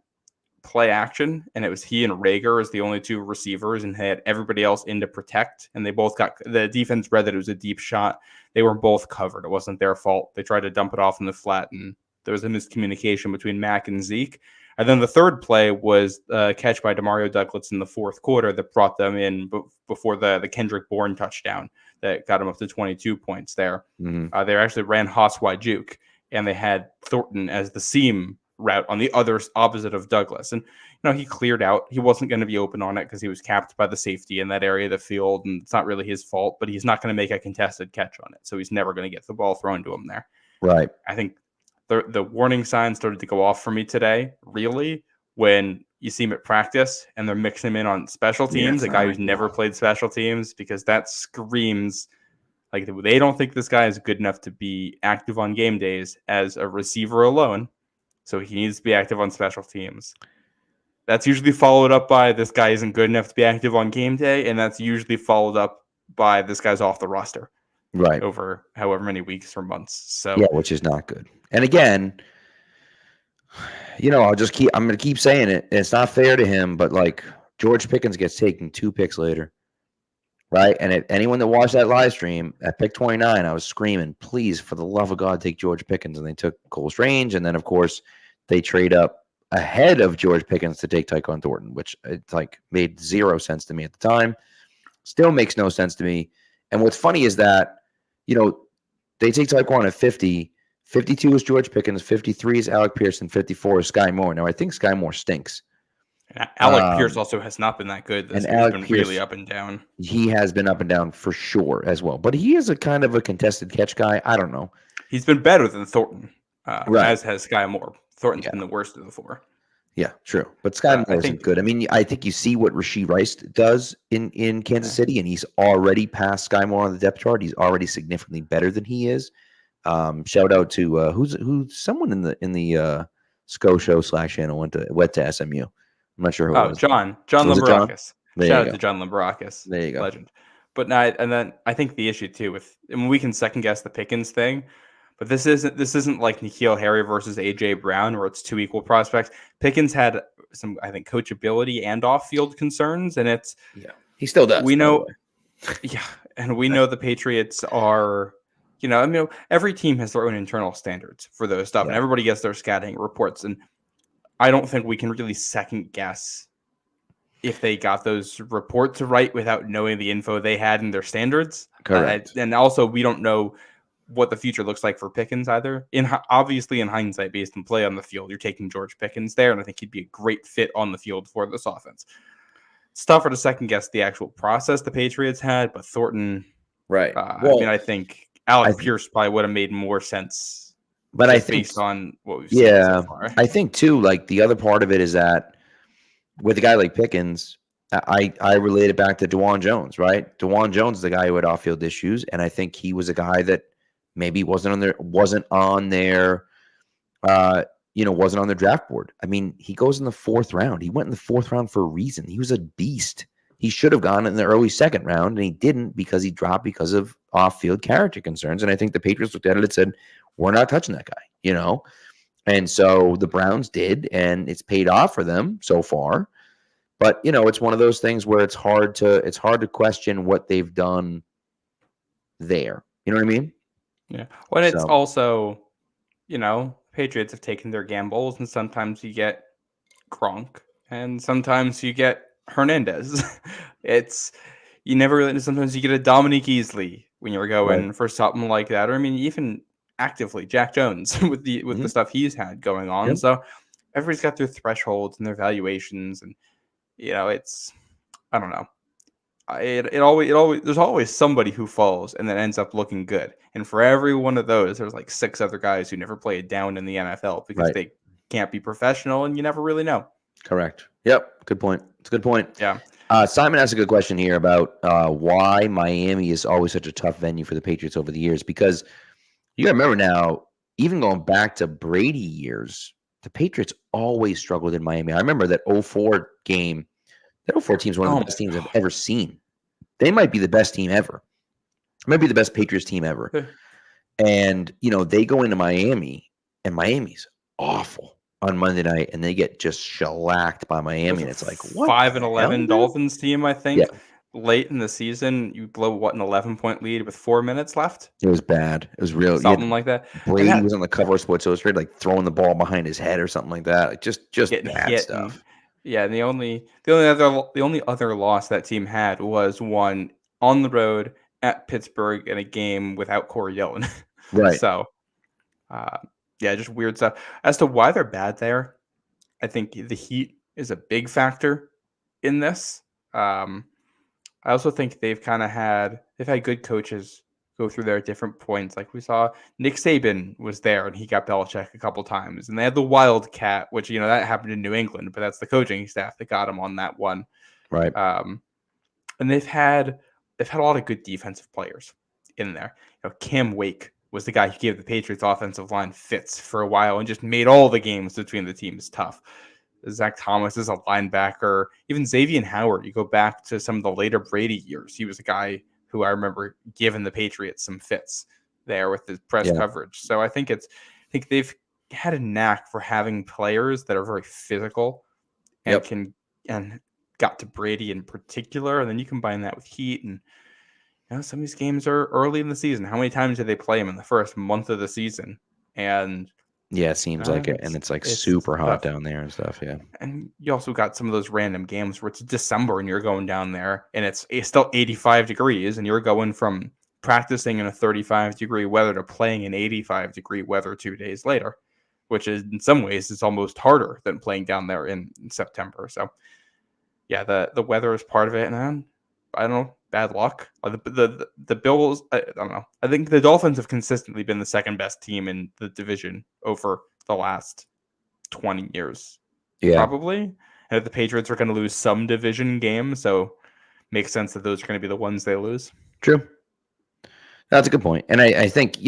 play action, and it was he and Rager as the only 2 receivers, and had everybody else in to protect, and they both got the defense read that it was a deep shot. They were both covered. It wasn't their fault. They tried to dump it off in the flat, and there was a miscommunication between Mac and Zeke. And then the third play was a catch by Demario Douglas in the fourth quarter that brought them in before the Kendrick Bourne touchdown that got him up to 22 points there. Mm-hmm. They actually ran Haas wide juke, and they had Thornton as the seam route on the other opposite of Douglas. And he cleared out. He wasn't going to be open on it because he was capped by the safety in that area of the field, and it's not really his fault, but he's not going to make a contested catch on it, so he's never going to get the ball thrown to him there. Right. I think the warning signs started to go off for me today, really, when you see him at practice and they're mixing him in on special teams, a guy who's never played special teams, because that screams like they don't think this guy is good enough to be active on game days as a receiver alone. So he needs to be active on special teams. That's usually followed up by this guy isn't good enough to be active on game day, and that's usually followed up by this guy's off the roster Right. over however many weeks or months. So Yeah, which is not good. And again, I'm going to keep saying it. It's not fair to him, but like George Pickens gets taken 2 picks later. Right. And if anyone that watched that live stream at pick 29, I was screaming, please, for the love of God, take George Pickens. And they took Cole Strange. And then, of course, they trade up ahead of George Pickens to take Tyquan Thornton, which made 0 sense to me at the time. Still makes no sense to me. And what's funny is that, they take Tyquan at 50. 52 is George Pickens. 53 is Alec Pierce. And 54 is Sky Moore. Now, I think Sky Moore stinks. Alec Pierce also has not been that good. He's been really up and down. He has been up and down for sure as well. But he is a kind of a contested catch guy. I don't know. He's been better than Thornton, right. as has Sky Moore. Thornton's been the worst of the 4. Yeah, true. But Sky Moore isn't good. I mean, I think you see what Rashee Rice does in Kansas City, and he's already passed Sky Moore on the depth chart. He's already significantly better than he is. Shout out to who's someone in the SCO show /channel went to SMU. I'm not sure who it was. John Lambarakis. Shout out to John Lambarakis. There you go. Legend. But now, and then I think the issue too we can second guess the Pickens thing, but this isn't like N'Keal Harry versus AJ Brown where it's 2 equal prospects. Pickens had some, I think, coachability and off-field concerns, and he still does. We know, and we know the Patriots are. Every team has their own internal standards for those stuff, and everybody gets their scouting reports. And I don't think we can really second guess if they got those reports right without knowing the info they had in their standards. Correct. And also, we don't know what the future looks like for Pickens either. Obviously, in hindsight, based on play on the field, you're taking George Pickens there, and I think he'd be a great fit on the field for this offense. It's tougher to second guess the actual process the Patriots had, but Thornton, right? I think Alec Pierce probably would have made more sense. But I think based on what we've seen so far. I think too, like the other part of it is that with a guy like Pickens, I relate it back to DeJuan Jones, right? DeJuan Jones is the guy who had off-field issues, and I think he was a guy that maybe wasn't on their draft board. I mean, he goes in the 4th round. He went in the 4th round for a reason. He was a beast. He should have gone in the early 2nd round, and he didn't because he dropped because of off-field character concerns. And I think the Patriots looked at it and said, we're not touching that guy, And so the Browns did, and it's paid off for them so far. But, it's one of those things where it's hard to question what they've done there. You know what I mean? Yeah. Well, it's also, Patriots have taken their gambles, and sometimes you get Gronk, and sometimes you get Hernandez. You never really. Sometimes you get a Dominique Easley when you're going for something like that, or even actively Jack Jones with the stuff he's had going on. Yep. So everybody's got their thresholds and their valuations, and it's I don't know. It always there's always somebody who falls and then ends up looking good. And for every one of those, there's like 6 other guys who never played down in the NFL because they can't be professional, and you never really know. Correct. Yep. Good point. It's a good point. Yeah. Simon asked a good question here about why Miami is always such a tough venue for the Patriots over the years. Because you got to remember now, even going back to Brady years, the Patriots always struggled in Miami. I remember that 04 game. That 04 team is one of the best teams I've ever seen. They might be the best team ever. Might be the best Patriots team ever. And, they go into Miami, and Miami's awful on Monday night, and they get just shellacked by Miami. And it's like, what? 5-11 Dolphins team, I think. Yeah. Late in the season, you blow an 11-point lead with 4 minutes left. It was bad. It was real. Something like that. Brady was on the cover of Sports Illustrated, like throwing the ball behind his head or something like that. Like just bad stuff. Yeah, and the only other loss that team had was one on the road at Pittsburgh in a game without Corey Dillon. Right. So, just weird stuff. As to why they're bad there, I think the heat is a big factor in this. I also think they've had good coaches go through there at different points. Like we saw Nick Saban was there and he got Belichick a couple times, and they had the Wildcat, which, that happened in New England, but that's the coaching staff that got him on that one. Right. And they've had a lot of good defensive players in there. Cam Wake was the guy who gave the Patriots offensive line fits for a while and just made all the games between the teams tough. Zach Thomas is a linebacker. Even Xavier Howard, you go back to some of the later Brady years. He was a guy who I remember giving the Patriots some fits there with his press coverage. So I think they've had a knack for having players that are very physical and and got to Brady in particular. And then you combine that with heat, and some of these games are early in the season. How many times did they play him in the first month of the season? And it seems like it. And it's super hot down there and stuff. Yeah. And you also got some of those random games where it's December and you're going down there and it's still 85 degrees and you're going from practicing in a 35-degree weather to playing in 85-degree weather 2 days later, which is in some ways it's almost harder than playing down there in September. So yeah, the weather is part of it. And I don't know, bad luck. The Bills, I don't know. I think the Dolphins have consistently been the second best team in the division over the last 20 years. Yeah. Probably. And the Patriots are going to lose some division games, so makes sense that those are going to be the ones they lose. True. That's a good point. And I think,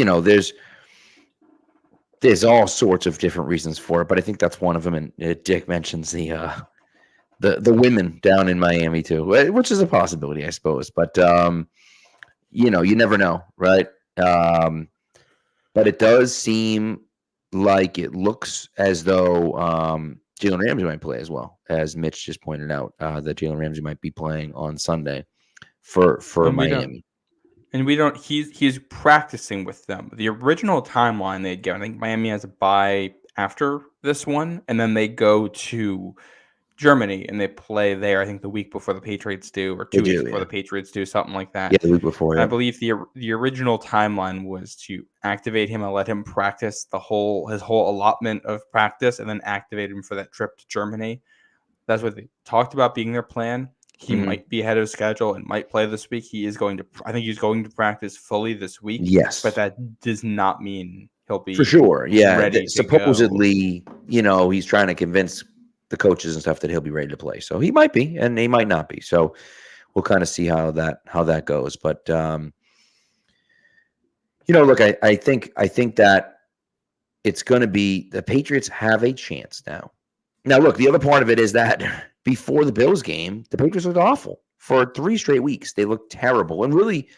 there's all sorts of different reasons for it, but I think that's one of them. And Dick mentions the women down in Miami too, which is a possibility, I suppose. But you never know, right? But it does seem like it looks as though Jalen Ramsey might play as well, as Mitch just pointed out, that Jalen Ramsey might be playing on Sunday for Miami. And we don't. He's practicing with them. The original timeline they'd given, I think Miami has a bye after this one, and then they go to Germany and they play there. I think the week before the Patriots do, or 2 weeks before the Patriots do, something like that. Yeah, the week before. Yeah. I believe the original timeline was to activate him and let him practice his whole allotment of practice, and then activate him for that trip to Germany. That's what they talked about being their plan. He might be ahead of schedule and might play this week. I think he's going to practice fully this week. Yes. But that does not mean he'll be for sure. Yeah. Ready supposedly, he's trying to convince the coaches and stuff that he'll be ready to play. So he might be, and he might not be. So we'll kind of see how that goes. But look, I think that it's going to be the Patriots have a chance now. Now, look, the other part of it is that before the Bills game, the Patriots looked awful for 3 straight weeks. They looked terrible. And really,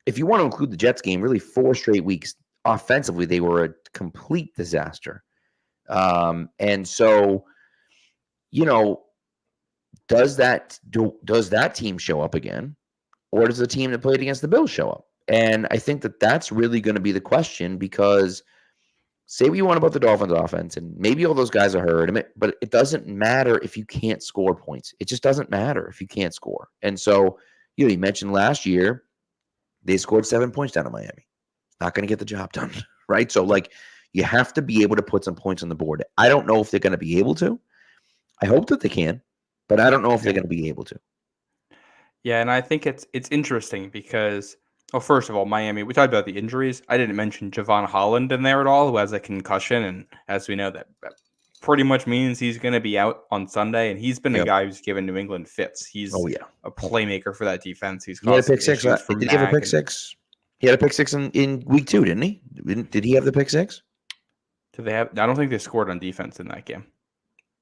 if you want to include the Jets game, really 4 straight weeks offensively, they were a complete disaster. And so, does that team show up again, or does the team that played against the Bills show up? And I think that's really going to be the question, because say what you want about the Dolphins offense, and maybe all those guys are hurt, but it doesn't matter if you can't score points. It just doesn't matter if you can't score. And so, you mentioned last year, they scored 7 points down in Miami. Not going to get the job done, right? So, you have to be able to put some points on the board. I don't know if they're going to be able to. I hope that they can, but I don't know if they're going to be able to. Yeah, and I think it's interesting because, first of all, Miami, we talked about the injuries. I didn't mention Javon Holland in there at all, who has a concussion. And as we know, that pretty much means he's going to be out on Sunday. And he's been a guy who's given New England fits. He's a playmaker for that defense. He had a pick six. Did he have a pick six? He had a pick six in week 2, didn't he? Did he have the pick six? Did they have? I don't think they scored on defense in that game.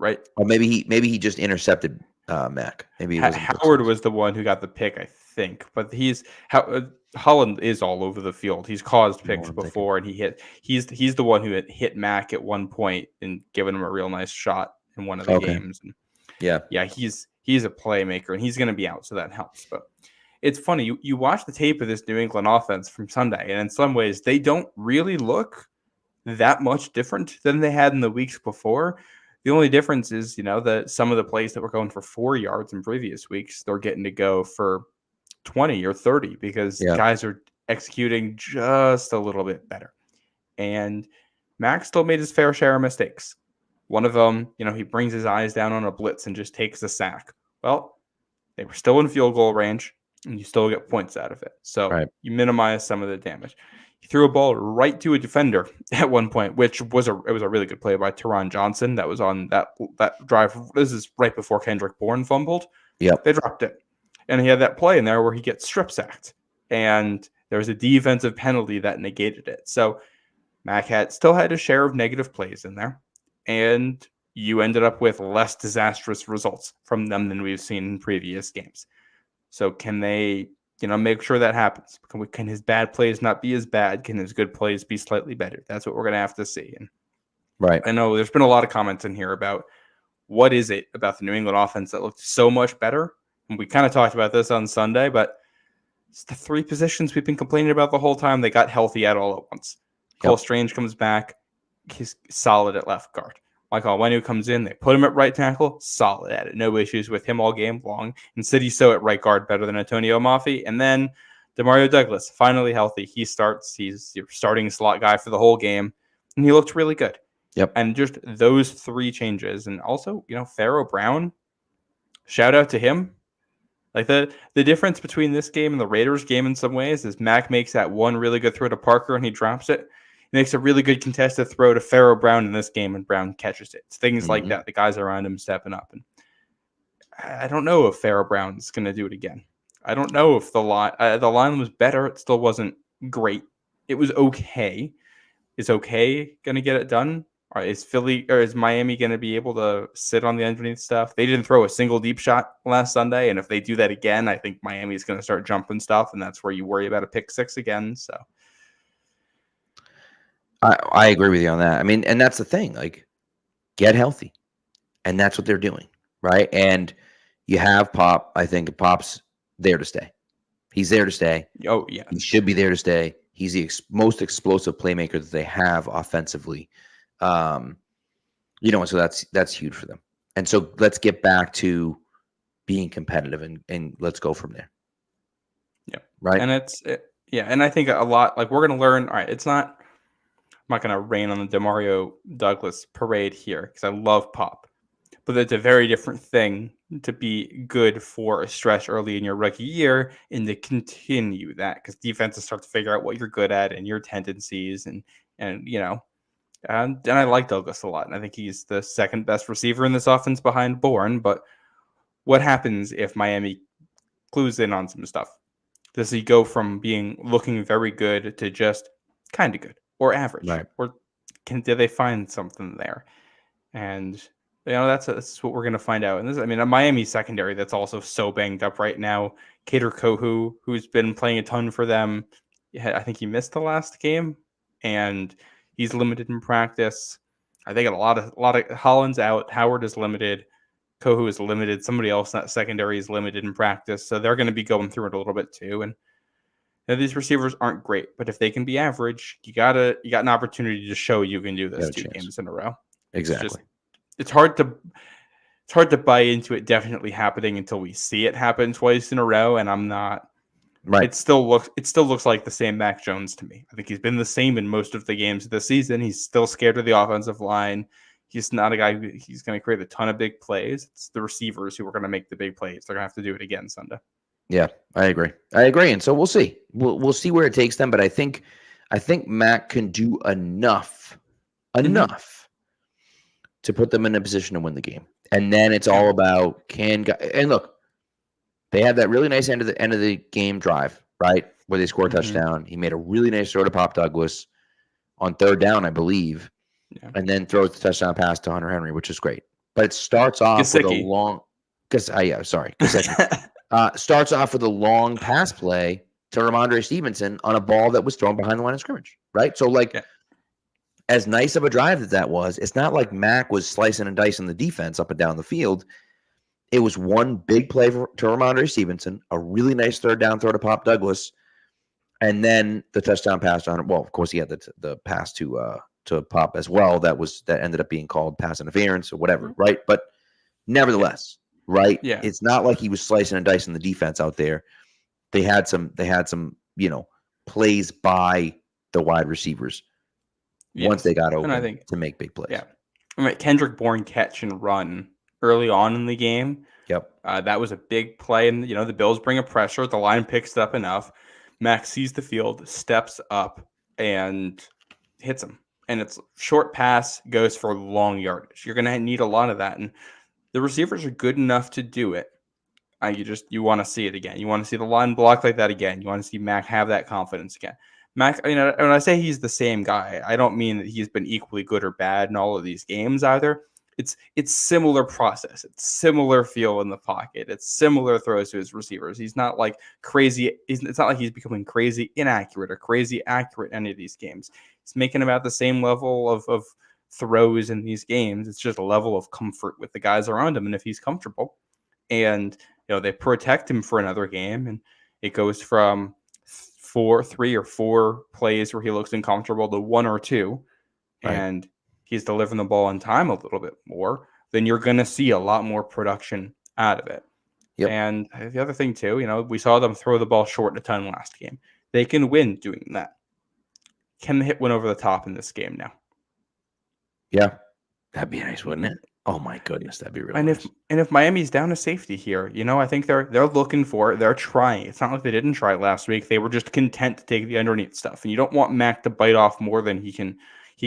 Right? Or maybe he just intercepted Mac. Maybe Howard was the one who got the pick, I think. But Holland is all over the field. He's caused picks before, and he's the one who had hit Mac at one point and given him a real nice shot in one of the games. And he's a playmaker, and he's going to be out, so that helps. But it's funny, you watch the tape of this New England offense from Sunday, and in some ways they don't really look that much different than they had in the weeks before. The only difference is, that some of the plays that were going for 4 yards in previous weeks, they're getting to go for 20 or 30 because guys are executing just a little bit better. And Max still made his fair share of mistakes. One of them, he brings his eyes down on a blitz and just takes a sack. Well, they were still in field goal range, and you still get points out of it. So you minimize some of the damage. He threw a ball right to a defender at one point, which was a really good play by Teron Johnson. That was on that drive. This is right before Kendrick Bourne fumbled. Yep. They dropped it. And he had that play in there where he gets strip sacked. And there was a defensive penalty that negated it. So Mac still had a share of negative plays in there. And, you ended up with less disastrous results from them than we've seen in previous games. So can they, make sure that happens? Can his bad plays not be as bad? Can his good plays be slightly better? That's what we're going to have to see. And Right. I know there's been a lot of comments in here about what is it about the New England offense that looked so much better? And we kind of talked about this on Sunday, but it's the three positions we've been complaining about the whole time. They got healthy at all at once. Cole Strange comes back. He's solid at left guard. Michael Onwenu comes in. They put him at right tackle. Solid at it. No issues with him all game long. And City So at right guard better than Antonio Mafi. And then Demario Douglas, finally healthy. He starts. He's your starting slot guy for the whole game. And he looked really good. Yep. And just those three changes. And also, Pharaoh Brown, shout out to him. Like the difference between this game and the Raiders game in some ways is Mac makes that one really good throw to Parker and he drops it. He makes a really good contested throw to Pharaoh Brown in this game and Brown catches it. It's things like that. The guys around him stepping up. And I don't know if Pharaoh Brown's going to do it again. I don't know if the line was better. It still wasn't great. It was okay. Is okay going to get it done? Or is Miami going to be able to sit on the underneath stuff? They didn't throw a single deep shot last Sunday, and if they do that again, I think Miami's going to start jumping stuff, and that's where you worry about a pick six again. So, I agree with you on that. I mean, and that's the thing. Like, get healthy, and that's what they're doing, right? And you have Pop. I think Pop's there to stay. He's there to stay. Oh yeah, he should be there to stay. He's the most explosive playmaker that they have offensively. And so that's huge for them. And so let's get back to being competitive and let's go from there. Yeah. Right. And and I think a lot, like we're going to learn, all right, I'm not going to rain on the Demario Douglas parade here because I love Pop, but it's a very different thing to be good for a stretch early in your rookie year and to continue that because defenses start to figure out what you're good at and your tendencies and I like Douglas a lot, and I think he's the second best receiver in this offense behind Bourne. But what happens if Miami clues in on some stuff? Does he go from looking very good to just kind of good or average? Right. Or do they find something there? And that's what we're going to find out. And a Miami secondary that's also so banged up right now. Kader Kohu, who's been playing a ton for them, I think he missed the last game, and he's limited in practice. I think a lot of Holland's out. Howard is limited. Kohu is limited. Somebody else in that secondary is limited in practice. So they're going to be going through it a little bit too. And these receivers aren't great, but if they can be average, you got an opportunity to show you can do this 2 games in a row. Exactly. It's hard to buy into it definitely happening until we see it happen twice in a row. And I'm not. Right. It still looks like the same Mac Jones to me. I think he's been the same in most of the games this season. He's still scared of the offensive line. He's not a guy he's going to create a ton of big plays. It's the receivers who are going to make the big plays. They're going to have to do it again Sunday. Yeah, I agree. And so we'll see. We'll see where it takes them. But I think Mac can do enough to put them in a position to win the game. And then it's all about and look. They had that really nice end of the game drive, right, where they scored a touchdown. He made a really nice throw to Pop Douglas on third down, I believe, and then throws the touchdown pass to Hunter Henry, which is great. But it starts off with a long starts off with a long pass play to Ramondre Stevenson on a ball that was thrown behind the line of scrimmage, right? So, as nice of a drive that was, it's not like Mac was slicing and dicing the defense up and down the field. It was one big play to Ramondre Stevenson, a really nice third down throw to Pop Douglas, and then the touchdown pass on it. Well, of course, he had the pass to Pop as well. That ended up being called pass interference or whatever, right? But nevertheless, right? Yeah. It's not like he was slicing and dicing the defense out there. They had some plays by the wide receivers once they got open to make big plays. Yeah, Kendrick Bourne catch and run early on in the game. Yep. That was a big play. And, the Bills bring a pressure. The line picks it up enough. Max sees the field, steps up, and hits him. And it's short pass, goes for long yardage. You're going to need a lot of that. And the receivers are good enough to do it. You want to see it again. You want to see the line block like that again. You want to see Mac have that confidence again. Mac, when I say he's the same guy, I don't mean that he's been equally good or bad in all of these games either. it's similar process. It's similar feel in the pocket. It's similar throws to his receivers. He's not like crazy. It's not like he's becoming crazy inaccurate or crazy accurate in any of these games. He's making about the same level of throws in these games. It's just a level of comfort with the guys around him. And if he's comfortable and, they protect him for another game and it goes from 3 or 4 plays where he looks uncomfortable to 1 or 2, Right. and he's delivering the ball on time a little bit more, then you're going to see a lot more production out of it. Yep. And the other thing too, we saw them throw the ball short a ton last game. They can win doing that. Can they hit one over the top in this game now? Yeah. That'd be nice, wouldn't it? Oh my goodness, that'd be really nice. If Miami's down to safety here, I think they're looking for it. They're trying. It's not like they didn't try last week. They were just content to take the underneath stuff. And you don't want Mac to bite off more than he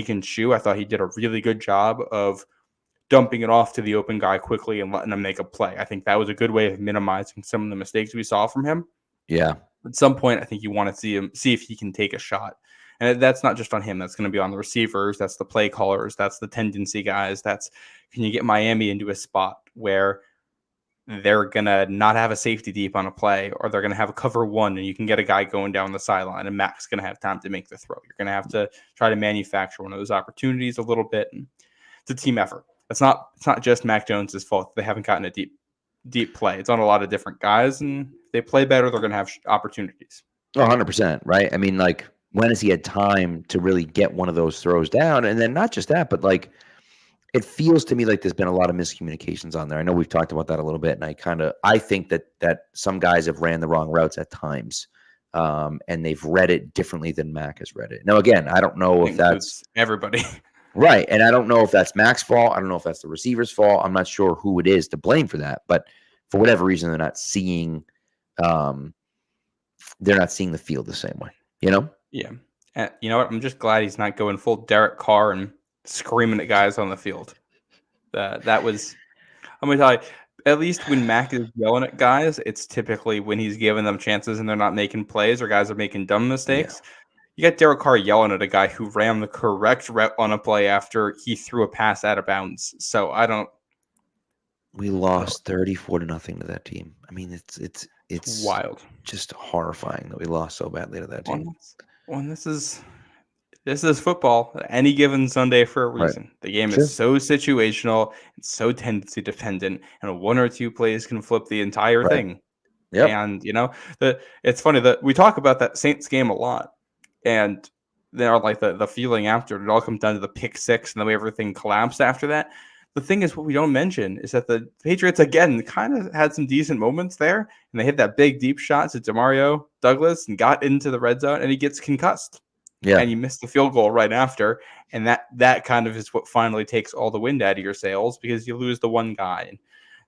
can chew. I thought he did a really good job of dumping it off to the open guy quickly and letting him make a play. I think that was a good way of minimizing some of the mistakes we saw from him. Yeah. At some point, I think you want to see if he can take a shot. And that's not just on him. That's going to be on the receivers. That's the play callers. That's the tendency guys. Can you get Miami into a spot where they're going to not have a safety deep on a play, or they're going to have a cover 1 and you can get a guy going down the sideline and Mac's going to have time to make the throw. You're going to have to try to manufacture one of those opportunities a little bit. And it's a team effort. It's not just Mac Jones's fault. They haven't gotten a deep play. It's on a lot of different guys, and if they play better, they're going to have opportunities. 100%, right? I mean, like, when has he had time to really get one of those throws down? And then not just that, but like, it feels to me like there's been a lot of miscommunications on there. I know we've talked about that a little bit, and I think that some guys have ran the wrong routes at times, and they've read it differently than Mac has read it. Now, again, I don't know if that's everybody. Right, and I don't know if that's Mac's fault. I don't know if that's the receiver's fault. I'm not sure who it is to blame for that, but for whatever reason, they're not seeing the field the same way, Yeah. And you know what? I'm just glad he's not going full Derek Carr and screaming at guys on the field. That was, I'm going to tell you, at least when Mac is yelling at guys, it's typically when he's giving them chances and they're not making plays or guys are making dumb mistakes. Yeah. You got Derek Carr yelling at a guy who ran the correct rep on a play after he threw a pass out of bounds. So we lost 34-0 to that team. I mean, it's wild, just horrifying that we lost so badly to that team. Well, this is football. Any given Sunday for a reason. Right. The game is so situational. It's so tendency dependent, and 1 or 2 plays can flip the entire thing. Yep. And it's funny that we talk about that Saints game a lot, and they're like the feeling after it all comes down to the pick 6 and the way everything collapsed after that. The thing is, what we don't mention is that the Patriots, again, kind of had some decent moments there, and they hit that big deep shot to Demario Douglas and got into the red zone, and he gets concussed. Yeah. And you missed the field goal right after, and that kind of is what finally takes all the wind out of your sails, because you lose the one guy. And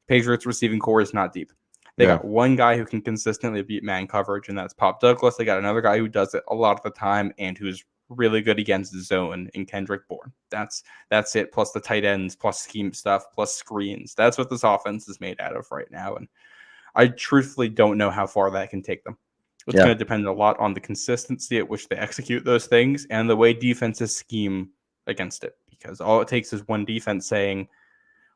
Patriots receiving core is not deep. They got one guy who can consistently beat man coverage, and that's Pop Douglas. They got another guy who does it a lot of the time and who's really good against the zone in Kendrick Bourne. That's it, plus the tight ends, plus scheme stuff, plus screens. That's what this offense is made out of right now, and I truthfully don't know how far that can take them. It's going to depend a lot on the consistency at which they execute those things and the way defenses scheme against it, because all it takes is one defense saying,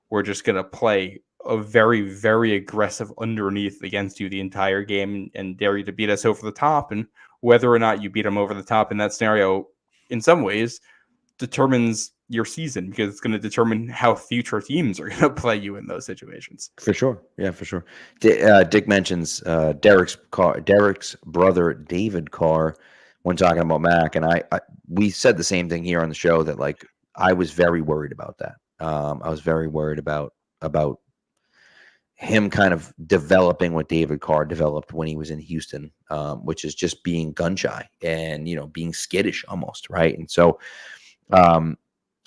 we're just going to play a very, very aggressive underneath against you the entire game and dare you to beat us over the top. And whether or not you beat them over the top in that scenario, in some ways, determines your season, because it's going to determine how future teams are going to play you in those situations. For sure. Yeah, for sure. Dick mentions Derek's brother, David Carr, when talking about Mac. And we said the same thing here on the show, that like, I was very worried about that. I was very worried about him kind of developing what David Carr developed when he was in Houston, which is just being gun shy and, being skittish almost. Right. And so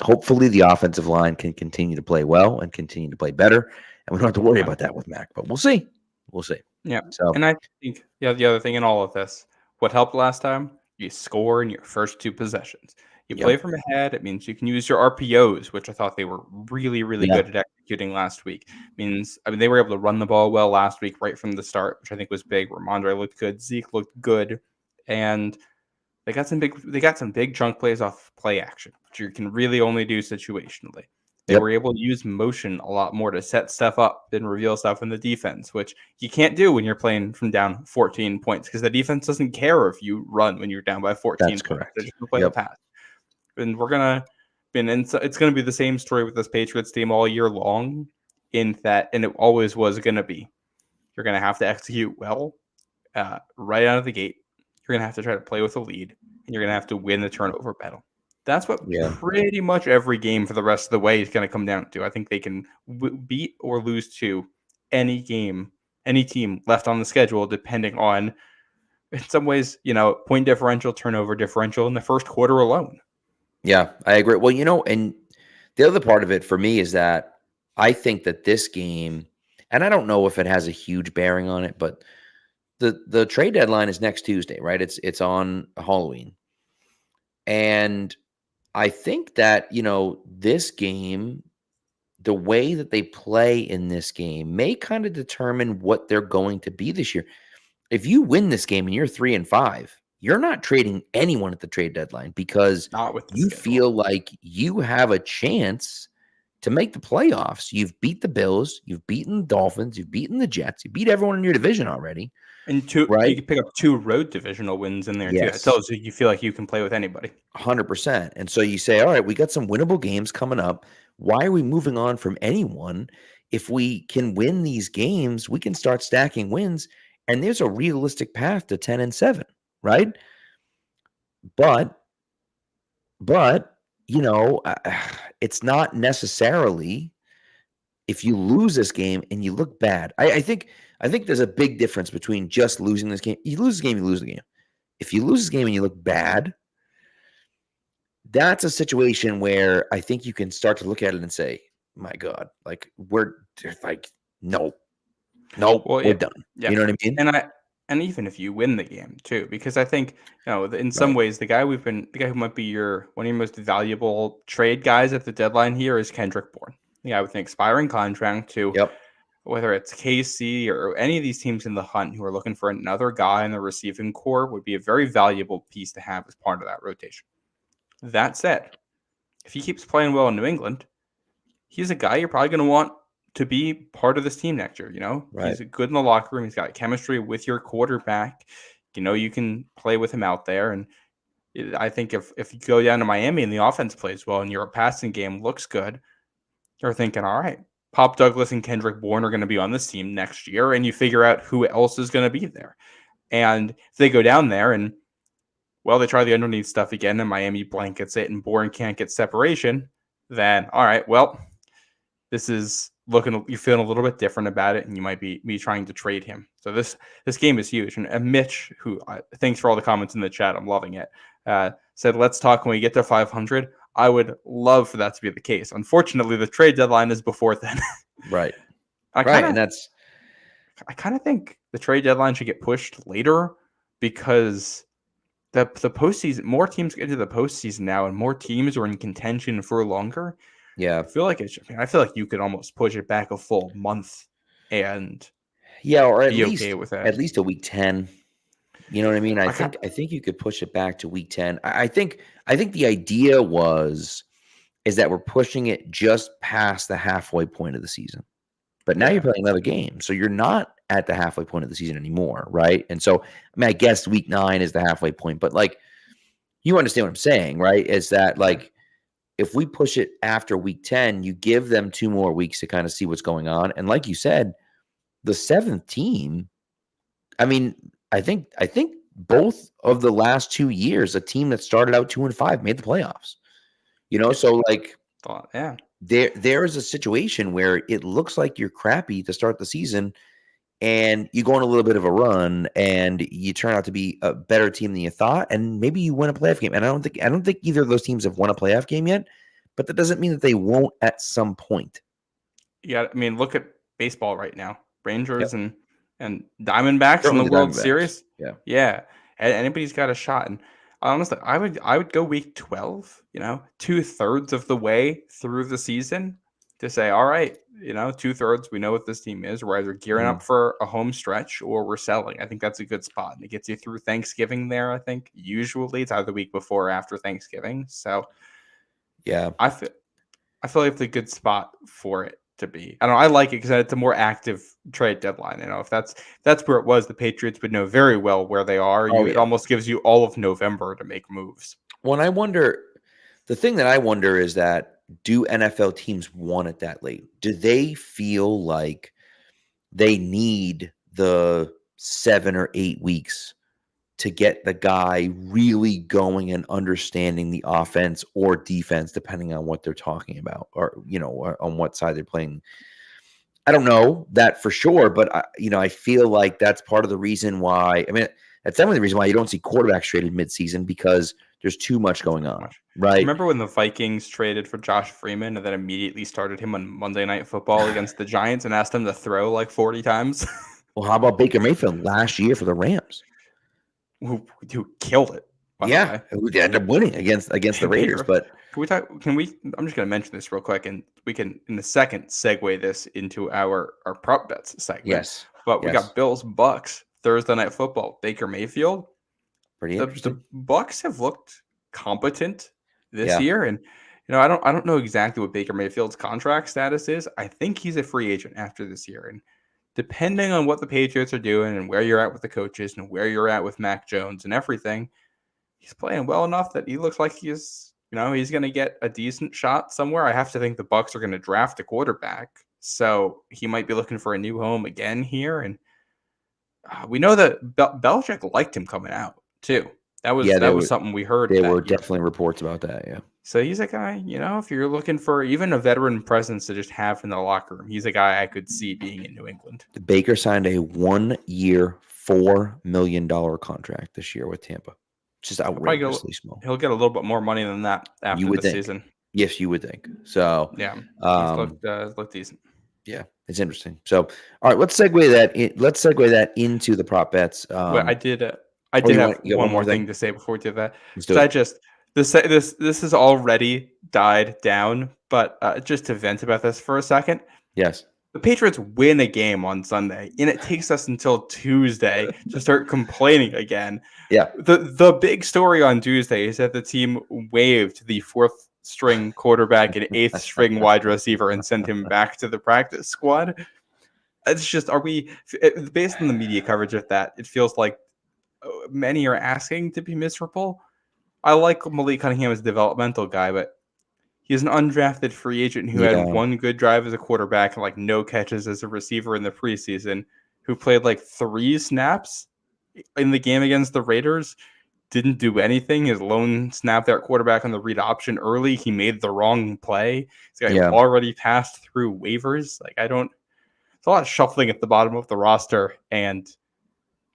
hopefully the offensive line can continue to play well and continue to play better. And we don't have to worry about that with Mac, but we'll see. We'll see. Yeah. So, and I think the other thing in all of this, what helped last time, you score in your first 2 possessions. You play from ahead. It means you can use your RPOs, which I thought they were really, really good at executing last week. They were able to run the ball well last week right from the start, which I think was big. Ramondre looked good. Zeke looked good. And they got some big chunk plays off play action, which you can really only do situationally. They Yep. were able to use motion a lot more to set stuff up and reveal stuff in the defense, which you can't do when you're playing from down 14 points because the defense doesn't care if you run when you're down by 14 That's points. correct. They're just going to play Yep. the pass. And it's going to be the same story with this Patriots team all year long and it always was going to be. You're going to have to execute well right out of the gate. You're going to have to try to play with a lead, and you're going to have to win the turnover battle. That's what pretty much every game for the rest of the way is going to come down to. I think they can beat or lose to any game, any team left on the schedule, depending on, in some ways, point differential, turnover differential in the first quarter alone. Yeah, I agree. Well, and the other part of it for me is that I think that this game, and I don't know if it has a huge bearing on it, but the trade deadline is next Tuesday, right? It's on Halloween. And I think that, this game, the way that they play in this game may kind of determine what they're going to be this year. If you win this game and you're 3-5, you're not trading anyone at the trade deadline because Not with the you schedule. feel like you have a chance to make the playoffs. You've beat the Bills, you've beaten the Dolphins, you've beaten the Jets, you beat everyone in your division already. And right? You can pick up 2 road divisional wins in there too. It tells you feel like you can play with anybody. 100%. And so you say, all right, we got some winnable games coming up. Why are we moving on from anyone? If we can win these games, we can start stacking wins. And there's a realistic path to 10-7, right? But it's not necessarily if you lose this game and you look bad. I think there's a big difference between just losing this game. You lose the game, you lose the game. If you lose this game and you look bad, that's a situation where I think you can start to look at it and say, my God, we're like, no, we're done. Yeah. You know what I mean? And even if you win the game too, because I think, in some ways, the guy who might be one of your most valuable trade guys at the deadline here is Kendrick Bourne. The guy with an expiring contract to whether it's KC or any of these teams in the hunt who are looking for another guy in the receiving core would be a very valuable piece to have as part of that rotation. That said, if he keeps playing well in New England, he's a guy you're probably going to want to be part of this team next year. Right. He's good in the locker room. He's got chemistry with your quarterback. You can play with him out there. And I think if you go down to Miami and the offense plays well and your passing game looks good, you're thinking, all right, Pop Douglas and Kendrick Bourne are going to be on this team next year. And you figure out who else is going to be there. And if they go down there and, they try the underneath stuff again and Miami blankets it and Bourne can't get separation, then, all right, this is you're feeling a little bit different about it, and you might be trying to trade him. So this game is huge. And Mitch, who thanks for all the comments in the chat, I'm loving it, said, let's talk when we get to 500. I would love for that to be the case. Unfortunately, the trade deadline is before then. Right. I kind of think the trade deadline should get pushed later because the postseason, more teams get into the postseason now, and more teams are in contention for longer. Yeah, I feel like you could almost push it back a full month, and or at be least okay with that. At least a week 10. You know what I mean? I think you could push it back to week 10. I think the idea is that we're pushing it just past the halfway point of the season. But now you're playing another game, so you're not at the halfway point of the season anymore, right? And so, I guess week 9 is the halfway point, but you understand what I'm saying, right? Is that if we push it after week 10, you give them 2 more weeks to kind of see what's going on. And like you said, the 7th team, I think both of the last 2 years, a team that started out 2-5 made the playoffs. So there is a situation where it looks like you're crappy to start the season and you go on a little bit of a run and you turn out to be a better team than you thought, and maybe you win a playoff game. And I don't think either of those teams have won a playoff game yet, but that doesn't mean that they won't at some point. Yeah, look at baseball right now. Rangers and Diamondbacks in the World Series. Yeah. Anybody's got a shot. And honestly, I would go week 12, 2/3 of the way through the season to say, all right, 2/3, we know what this team is. We're either gearing up for a home stretch or we're selling. I think that's a good spot. And it gets you through Thanksgiving there, I think. Usually it's either the week before or after Thanksgiving. So, yeah. I feel like it's a good spot for it to be. I don't know. I like it because it's a more active trade deadline. If that's where it was, the Patriots would know very well where they are. It almost gives you all of November to make moves. Well, the thing that I wonder is that do NFL teams want it that late? Do they feel like they need the 7 or 8 weeks to get the guy really going and understanding the offense or defense, depending on what they're talking about, or on what side they're playing? I don't know that for sure, but I feel like that's part of the reason why. I mean, that's definitely the reason why you don't see quarterbacks traded midseason, because there's too much going on, right? Remember when the Vikings traded for Josh Freeman and then immediately started him on Monday Night Football against the Giants and asked him to throw like 40 times? Well, how about Baker Mayfield last year for the Rams? Who killed it? Yeah, who ended up winning against the Raiders. But I'm just going to mention this real quick, and we can in a second segue this into our prop bets segment. Yes, but we got Bills Bucks Thursday Night Football. Baker Mayfield. Pretty interesting. The Bucks have looked competent this year, and I don't know exactly what Baker Mayfield's contract status is. I think he's a free agent after this year, and depending on what the Patriots are doing and where you're at with the coaches and where you're at with Mac Jones and everything, he's playing well enough that he looks like he's going to get a decent shot somewhere. I have to think the Bucks are going to draft a quarterback, so he might be looking for a new home again here. And we know that Belichick liked him coming out too. That was something we heard. There were definitely reports about that. Yeah. So he's a guy, if you're looking for even a veteran presence to just have in the locker room, he's a guy I could see being in New England. Baker signed a 1-year, $4 million contract this year with Tampa. Just outrageously small. He'll get a little bit more money than that after the season. Yes, you would think. So yeah, he's looked decent. Yeah, it's interesting. So, all right, let's segue that into the prop bets. I did have one more thing to say before we do that. This has already died down, but just to vent about this for a second. Yes. The Patriots win a game on Sunday, and it takes us until Tuesday to start complaining again. Yeah. The big story on Tuesday is that the team waived the 4th string quarterback and 8th string wide receiver and sent him back to the practice squad. It's just, based on the media coverage of that, it feels like many are asking to be miserable. I like Malik Cunningham as a developmental guy, but he's an undrafted free agent who had one good drive as a quarterback and no catches as a receiver in the preseason, who played 3 snaps in the game against the Raiders, didn't do anything. His lone snap there at quarterback on the read option early, he made the wrong play. This guy already passed through waivers. It's a lot of shuffling at the bottom of the roster, and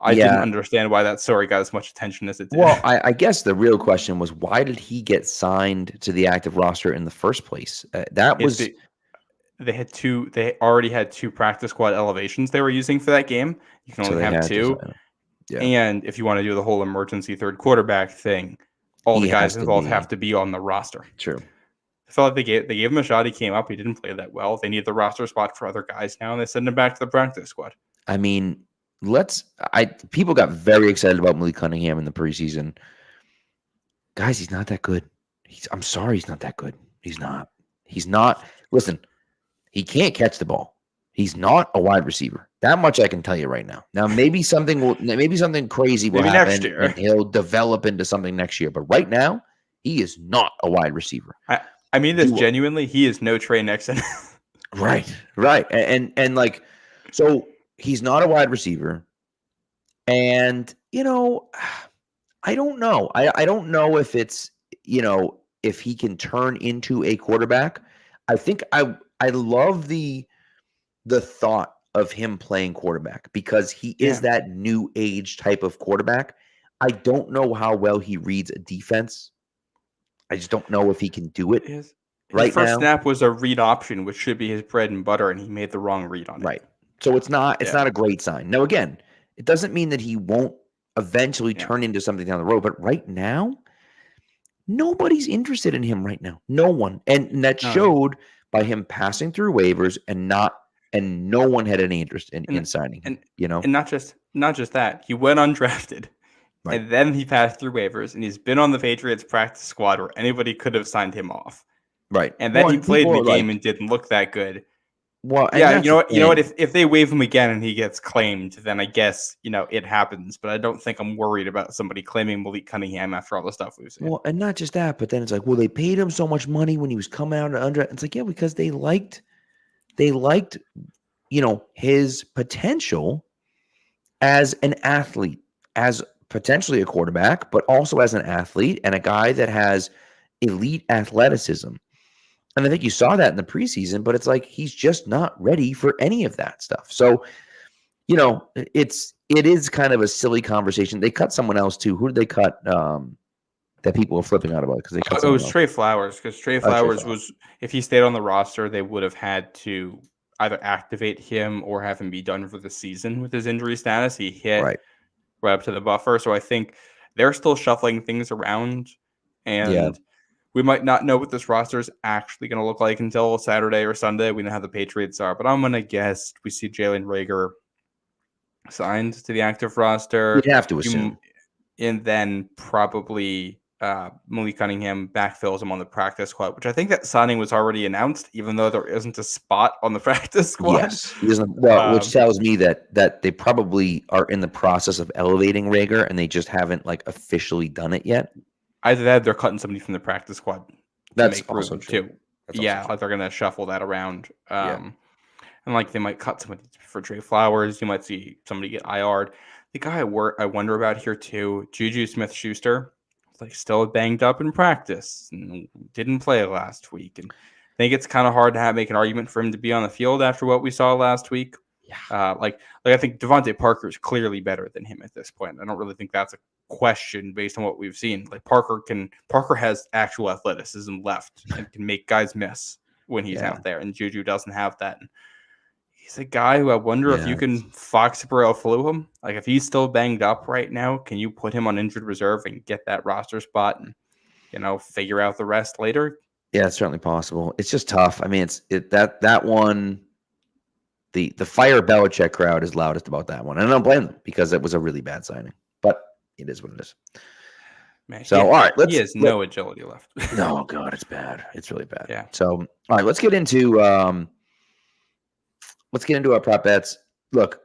I didn't understand why that story got as much attention as it did. Well, I guess the real question was, why did he get signed to the active roster in the first place? They already had 2 practice squad elevations they were using for that game. You can only have 2. Yeah. And if you want to do the whole emergency third quarterback thing, all the guys involved have to be on the roster. True. I felt like they gave him a shot. He came up. He didn't play that well. They need the roster spot for other guys now, and they send him back to the practice squad. I mean, people got very excited about Malik Cunningham in the preseason. Guys, he's not that good. I'm sorry, he's not that good. He's not. Listen, he can't catch the ball. He's not a wide receiver. That much I can tell you right now. Now, maybe something crazy will happen next year, and he'll develop into something next year. But right now, he is not a wide receiver. I mean this genuinely. He is no Trey Nixon. Right. And so he's not a wide receiver. And, I don't know. I don't know if it's, if he can turn into a quarterback. I think I love the thought of him playing quarterback because he is that new age type of quarterback. I don't know how well he reads a defense. I just don't know if he can do it. His first snap was a read option, which should be his bread and butter, and he made the wrong read on it. Right. So it's not a great sign. Now, again, it doesn't mean that he won't eventually turn into something down the road. But right now, nobody's interested in him right now. No one. And that showed by him passing through waivers and no one had any interest in signing him. And not just that. He went undrafted. Right. And then he passed through waivers, and he's been on the Patriots practice squad where anybody could have signed him off. Right. And then Well, he and played in people the are game like, and didn't look that good. well, and Yeah, that's you know the what? You know what? thing. If they waive him again and he gets claimed, then I guess it happens. But I don't think I'm worried about somebody claiming Malik Cunningham after all the stuff we've seen. Well, and not just that, but then it's like, well, they paid him so much money when he was coming out under. It's like, yeah, because they liked, his potential as an athlete, as potentially a quarterback, but also as an athlete and a guy that has elite athleticism. And I think you saw that in the preseason, but it's like he's just not ready for any of that stuff. So, it is kind of a silly conversation. They cut someone else too. Who did they cut? That people were flipping out about because they cut It someone was else. Trey Flowers, because Trey Trey Flowers Flowers. was, if he stayed on the roster, they would have had to either activate him or have him be done for the season with his injury status. He hit Right. right up to the buffer. So I think they're still shuffling things around, and we might not know what this roster is actually going to look like until Saturday or Sunday. We know how the Patriots are, but I'm going to guess we see Jalen Reagor signed to the active roster. You'd have to assume. And then probably Malik Cunningham backfills him on the practice squad, which I think that signing was already announced, even though there isn't a spot on the practice squad. Yes. He doesn't, well, which tells me that they probably are in the process of elevating Reagor and they just haven't officially done it yet. Either that, they're cutting somebody from the practice squad. That's make also room true. too. That's Yeah, also true. they're gonna shuffle that around. Yeah. And they might cut somebody for Trey Flowers. You might see somebody get IR'd. The guy I wonder about here too, Juju Smith-Schuster, still banged up in practice and didn't play last week. And I think it's kind of hard to make an argument for him to be on the field after what we saw last week. Yeah. I think Devante Parker is clearly better than him at this point. I don't really think that's a question based on what we've seen. Parker has actual athleticism left and can make guys miss when he's out there, and Juju doesn't have that. And he's a guy who I wonder if you can Foxborough flu him. If he's still banged up right now, can you put him on injured reserve and get that roster spot and figure out the rest later? Yeah, it's certainly possible. It's just tough. I mean, that one. The Fire Belichick crowd is loudest about that one, and I don't blame them because it was a really bad signing. But it is what it is. Man, so, all right, he has no agility left. No, God, it's bad. It's really bad. Yeah. So, all right, let's get into our prop bets. Look,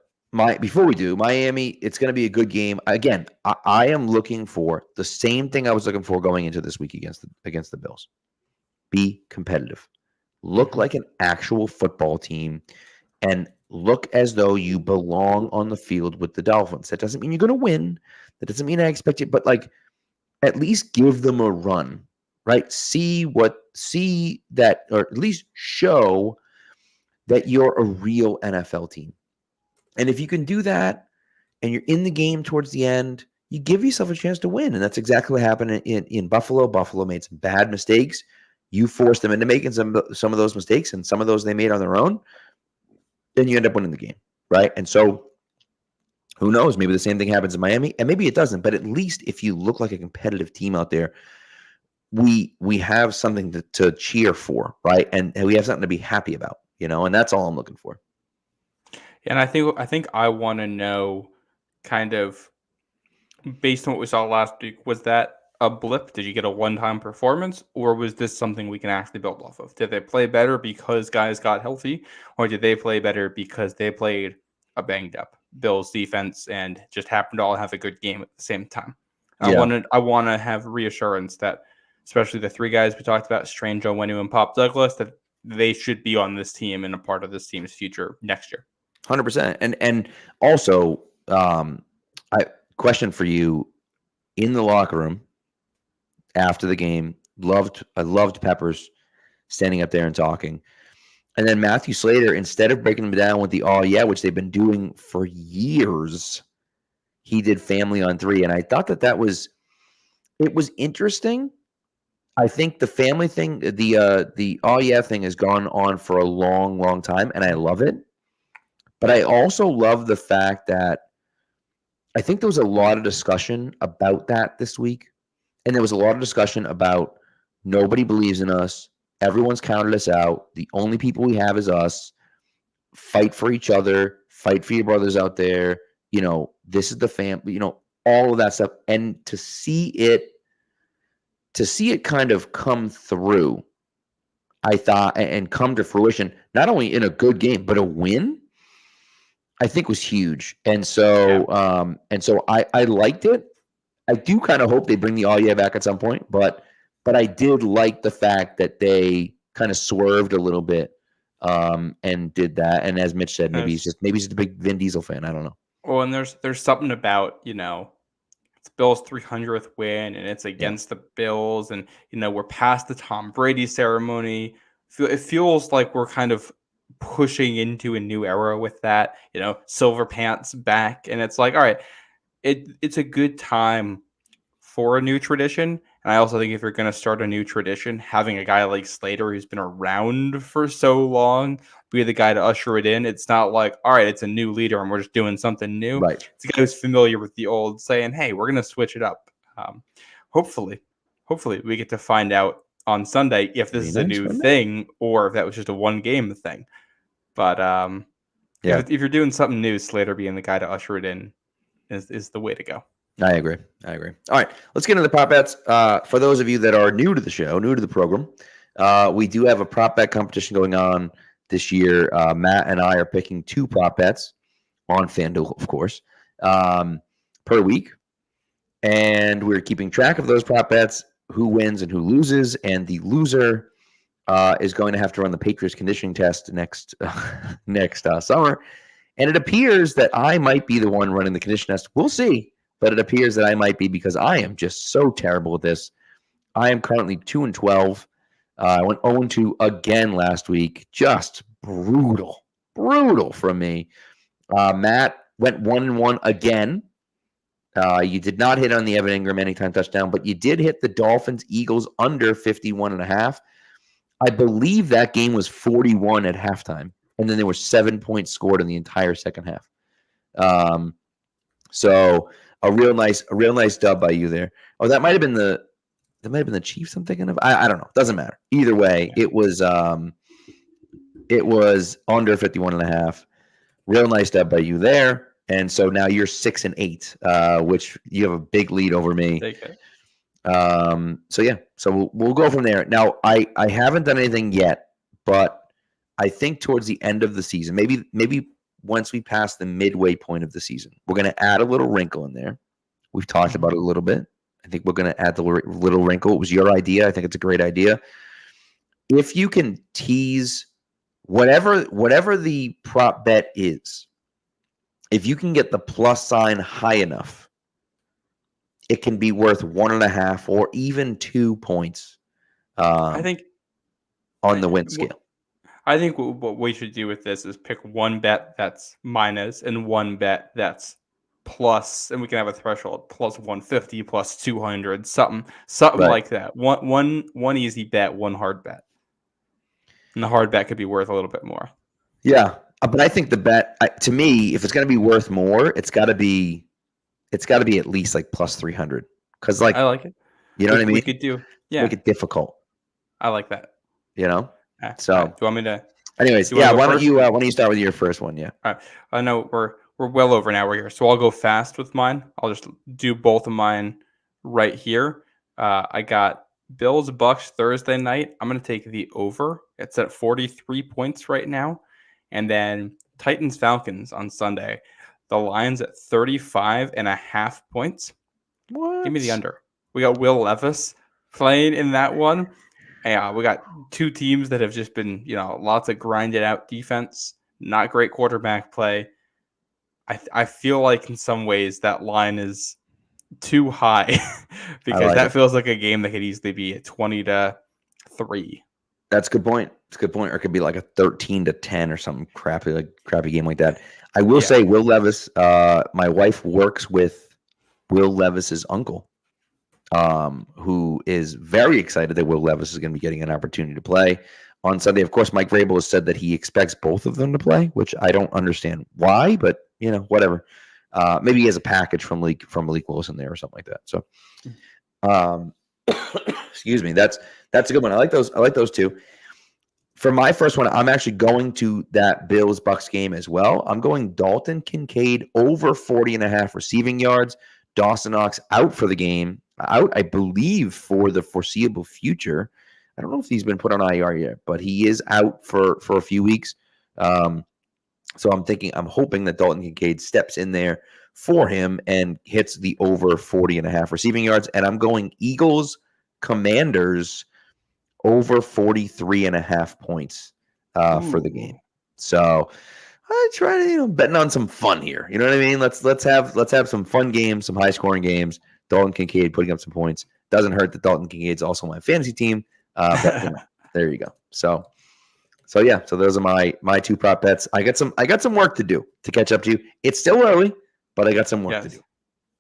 before we do, Miami, it's going to be a good game. Again, I am looking for the same thing I was looking for going into this week against the Bills. Be competitive. Look like an actual football team. And look as though you belong on the field with the Dolphins. That doesn't mean you're going to win. That doesn't mean I expect it, but at least give them a run, right? See that, or at least show that you're a real NFL team. And if you can do that and you're in the game towards the end, you give yourself a chance to win. And that's exactly what happened in Buffalo. Buffalo made some bad mistakes. You forced them into making some of those mistakes, and some of those they made on their own. Then you end up winning the game, right? And so, who knows? Maybe the same thing happens in Miami, and maybe it doesn't. But at least if you look like a competitive team out there, we have something to cheer for, right? And we have something to be happy about, And that's all I'm looking for. And I think I want to know, kind of based on what we saw last week, was that a blip? Did you get a one-time performance, or was this something we can actually build off of? Did they play better because guys got healthy, or did they play better because they played a banged-up Bills defense and just happened to all have a good game at the same time? Yeah. I want to have reassurance that, especially the three guys we talked about, Strange, Onwenu, and Pop Douglas, that they should be on this team and a part of this team's future next year. 100%. And also, question for you: in the locker room after the game, I loved Peppers standing up there and talking. And then Matthew Slater, instead of breaking them down with the which they've been doing for years, he did Family on 3. And I thought that was interesting. I think the family thing, the thing has gone on for a long, long time, and I love it. But I also love the fact that I think there was a lot of discussion about that this week. And there was a lot of discussion about nobody believes in us. Everyone's counted us out. The only people we have is us. Fight for each other. Fight for your brothers out there. This is the family, all of that stuff. And to see it kind of come through I thought, and come to fruition, not only in a good game, but a win, I think was huge. And so, I liked it. I do kind of hope they bring the all back at some point, but I did like the fact that they kind of swerved a little bit and did that. And as Mitch said, maybe he's just a big Vin Diesel fan. I don't know. Well, and there's something about, it's Bill's 300th win, and it's against the Bills, and we're past the Tom Brady ceremony. It feels like we're kind of pushing into a new era with that. Silver pants back, and it's like, all right, it's a good time for a new tradition. And I also think if you're going to start a new tradition, having a guy like Slater who's been around for so long be the guy to usher it in. It's not like, all right, it's a new leader and we're just doing something new. Right. It's a guy who's familiar with the old, saying, hey, we're going to switch it up. Hopefully we get to find out on Sunday if this is a new thing or if that was just a one-game thing. But if you're doing something new, Slater being the guy to usher it in is the way to go. I agree. All right, let's get into the prop bets. For those of you that are new to the show, new to the program, we do have a prop bet competition going on this year. Matt and I are picking 2 prop bets on FanDuel, of course, per week. And we're keeping track of those prop bets, who wins and who loses. And the loser is going to have to run the Patriots conditioning test next summer. And it appears that I might be the one running the conditioning test. We'll see. But it appears that I might be, because I am just so terrible at this. I am currently 2-12. I went 0-2 again last week. Just brutal from me. Matt went 1-1 again. You did not hit on the Evan Ingram anytime touchdown, but you did hit the Dolphins Eagles under 51.5. I believe that game was 41 at halftime, and then there were 7 points scored in the entire second half. So a real nice dub by you there. Oh, that might have been the Chiefs I'm thinking of. I don't know. Doesn't matter. Either way, it was under 51.5. Real nice dub by you there. And so now you're 6-8, which you have a big lead over me. Take it. So we'll go from there. Now I haven't done anything yet, but I think towards the end of the season, maybe once we pass the midway point of the season, we're going to add a little wrinkle in there. We've talked about it a little bit. I think we're going to add the little wrinkle. It was your idea. I think it's a great idea. If you can tease whatever the prop bet is, if you can get the plus sign high enough, it can be worth 1.5 or even 2 points. I think on the win scale. I think what we should do with this is pick one bet that's minus and one bet that's plus, and we can have a threshold plus 150, plus 200, something right. Like that. One easy bet, one hard bet, and the hard bet could be worth a little bit more. Yeah, but I think the bet, to me, if it's going to be worth more, it's got to be at least like plus 300. Because I like it. You know what I mean? We could do, make it difficult. I like that. So do you want me to? Anyways, why don't you start with your first one? Yeah. All right. I know we're well over an hour here, so I'll go fast with mine. I'll just do both of mine right here. I got Bills Bucks Thursday night. I'm going to take the over. It's at 43 points right now, and then Titans Falcons on Sunday. The line's at 35.5 points. What? Give me the under. We got Will Levis playing in that one. Yeah, we got 2 teams that have just been, lots of grinded out defense, not great quarterback play. I feel like in some ways that line is too high because that feels like a game that could easily be a 20-3. That's a good point. Or it could be like a 13-10 or something crappy game like that. I will say Will Levis, my wife works with Will Levis's uncle. Who is very excited that Will Levis is going to be getting an opportunity to play on Sunday. Of course, Mike Vrabel has said that he expects both of them to play, which I don't understand why, but whatever. Maybe he has a package from Malik Wilson there or something like that. So, excuse me. That's a good one. I like those 2. For my first one, I'm actually going to that Bills Bucks game as well. I'm going Dalton Kincaid over 40.5 receiving yards. Dawson Knox out for the game. Out, I believe, for the foreseeable future. I don't know if he's been put on IR yet, but he is out for a few weeks. So I'm hoping that Dalton Kincaid steps in there for him and hits the over 40.5 receiving yards. And I'm going Eagles Commanders over 43.5 points for the game. So I try to betting on some fun here. You know what I mean? Let's have some fun games, some high scoring games. Dalton Kincaid putting up some points. Doesn't hurt that Dalton Kincaid's also my fantasy team. But, there you go. So those are my two prop bets. I got some work to do to catch up to you. It's still early, but I got some work to do.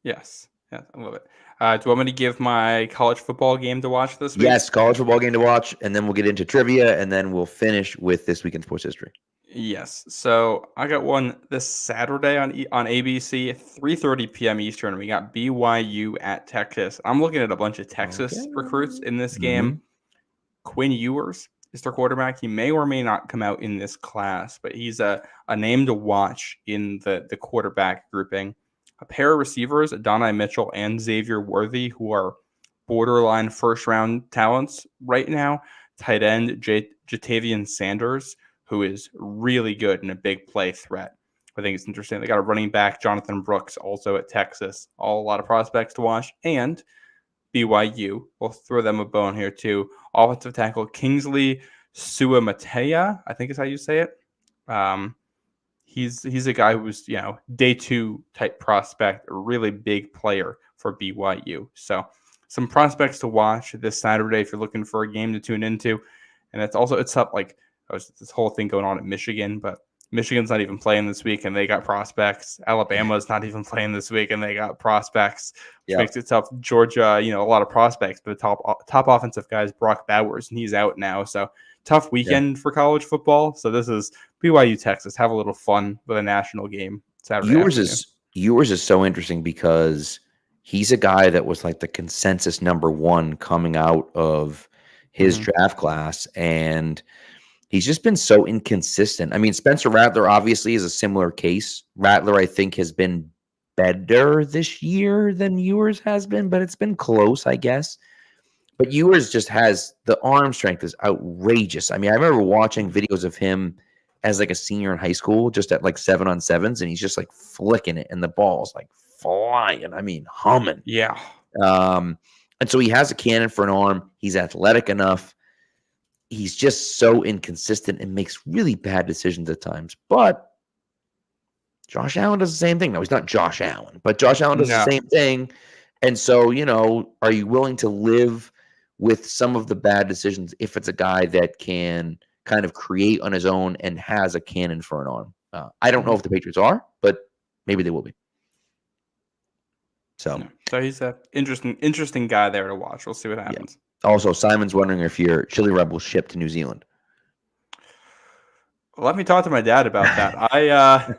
Yes, I love it. Do you want me to give my college football game to watch this week? Yes, college football game to watch, and then we'll get into trivia, and then we'll finish with this week in sports history. Yes. So I got one this Saturday on ABC, 3:30 p.m. Eastern. We got BYU at Texas. I'm looking at a bunch of Texas recruits in this game. Quinn Ewers is their quarterback. He may or may not come out in this class, but he's a name to watch in the quarterback grouping. A pair of receivers, Adonai Mitchell and Xavier Worthy, who are borderline first-round talents right now. Tight end Jatavian Sanders, who is really good and a big play threat. I think it's interesting. They got a running back, Jonathan Brooks, also at Texas. A lot of prospects to watch. And BYU, we'll throw them a bone here too. Offensive tackle Kingsley Suamatea, I think is how you say it. He's a guy who's, day 2 type prospect, a really big player for BYU. So some prospects to watch this Saturday if you're looking for a game to tune into. And it's up like this whole thing going on at Michigan, but Michigan's not even playing this week and they got prospects. Alabama's not even playing this week and they got prospects, which makes it tough. Georgia, a lot of prospects, but the top offensive guy is Brock Bowers and he's out now. So tough weekend for college football. So this is BYU Texas. Have a little fun with a national game Saturday afternoon. Ewers is so interesting because he's a guy that was like the consensus number 1 coming out of his draft class, and he's just been so inconsistent. I mean, Spencer Rattler obviously is a similar case. Rattler, I think, has been better this year than Ewers has been, but it's been close, I guess. But Ewers just has the arm strength is outrageous. I mean, I remember watching videos of him as like a senior in high school, just at like 7-on-7s, and he's just like flicking it, and the ball's like flying. I mean, humming. Yeah. And so he has a cannon for an arm. He's athletic enough. He's just so inconsistent and makes really bad decisions at times. But Josh Allen does the same thing. No, he's not Josh Allen, but Josh Allen does the same thing. And so, are you willing to live with some of the bad decisions if it's a guy that can kind of create on his own and has a cannon for an arm? I don't know if the Patriots are, but maybe they will be. So he's an interesting guy there to watch. We'll see what happens. Yeah. Also, Simon's wondering if your chili rub will ship to New Zealand. Let me talk to my dad about that.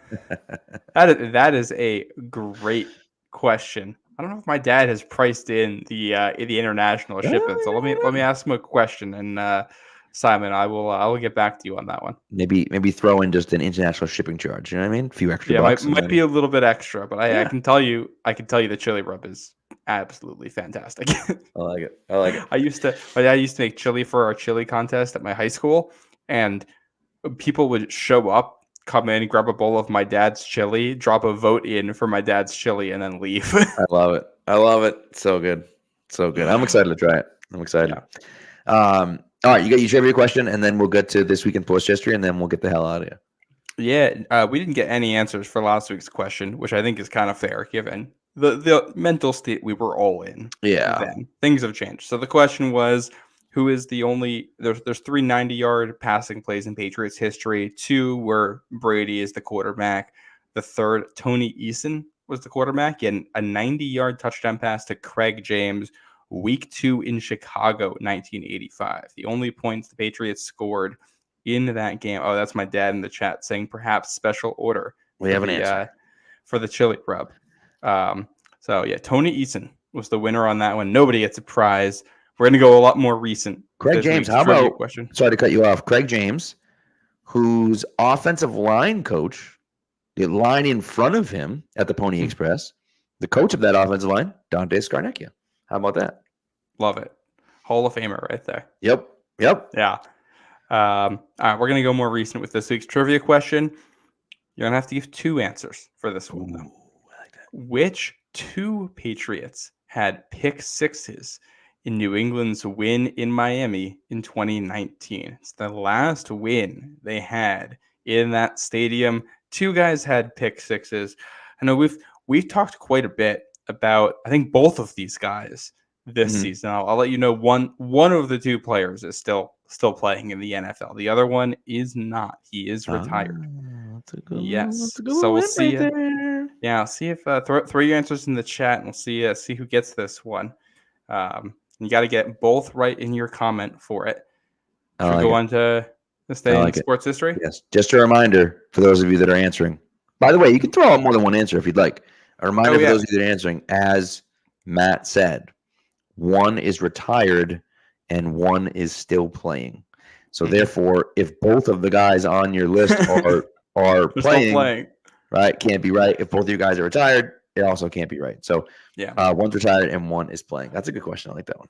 That is a great question. I don't know if my dad has priced in the international shipment. So let me ask him a question, and Simon, I will get back to you on that one. Maybe throw in just an international shipping charge. You know what I mean? A few extra bucks. Might be a little bit extra, but I can tell you the chili rub is absolutely fantastic. I like it. My dad used to make chili for our chili contest at my high school, and people would show up, come in, grab a bowl of my dad's chili, drop a vote in for my dad's chili, and then leave. I love it. So good. I'm excited to try it. I'm excited. Yeah. All right, you got your trivia question, and then we'll get to this week in sports history, and then we'll get the hell out of here. Yeah, we didn't get any answers for last week's question, which I think is kind of fair given the mental state we were all in. Yeah. Then. Things have changed. So the question was, who is the only – there's 3 90-yard passing plays in Patriots history, 2 where Brady is the quarterback. The third, Tony Eason was the quarterback, and a 90-yard touchdown pass to Craig James – Week 2 in Chicago, 1985. The only points the Patriots scored in that game. Oh, that's my dad in the chat saying perhaps special order. We have an answer for the chili rub. Tony Eason was the winner on that one. Nobody gets a prize. We're going to go a lot more recent. Craig James, how about? Sorry to cut you off. Craig James, whose offensive line coach, the line in front of him at the Pony Express, the coach of that offensive line, Dante Scarnecchia. How about that? Love it. Hall of Famer right there. Yep. Yep. Yeah. All right, we're gonna go more recent with this week's trivia question. You're gonna have to give 2 answers for this one, though. I like that. Which 2 Patriots had pick sixes in New England's win in Miami in 2019? It's the last win they had in that stadium. 2 guys had pick sixes. I know we've talked quite a bit about, I think, both of these guys this season. I'll let you know one of the 2 players is still playing in the NFL. The other one is not. He is retired. That's a good Yes. That's a good So we'll win see. right there. Yeah, I'll see if throw your answers in the chat, and we'll see who gets this one. You got to get both right in your comment for it. Should we go on to stay in sports history? Yes. Just a reminder for those of you that are answering. By the way, you can throw out more than one answer if you'd like. A reminder for those of you that are answering, as Matt said, one is retired and one is still playing. So therefore, if both of the guys on your list are playing, right, can't be right. If both of you guys are retired, it also can't be right. So one's retired and one is playing. That's a good question. I like that one.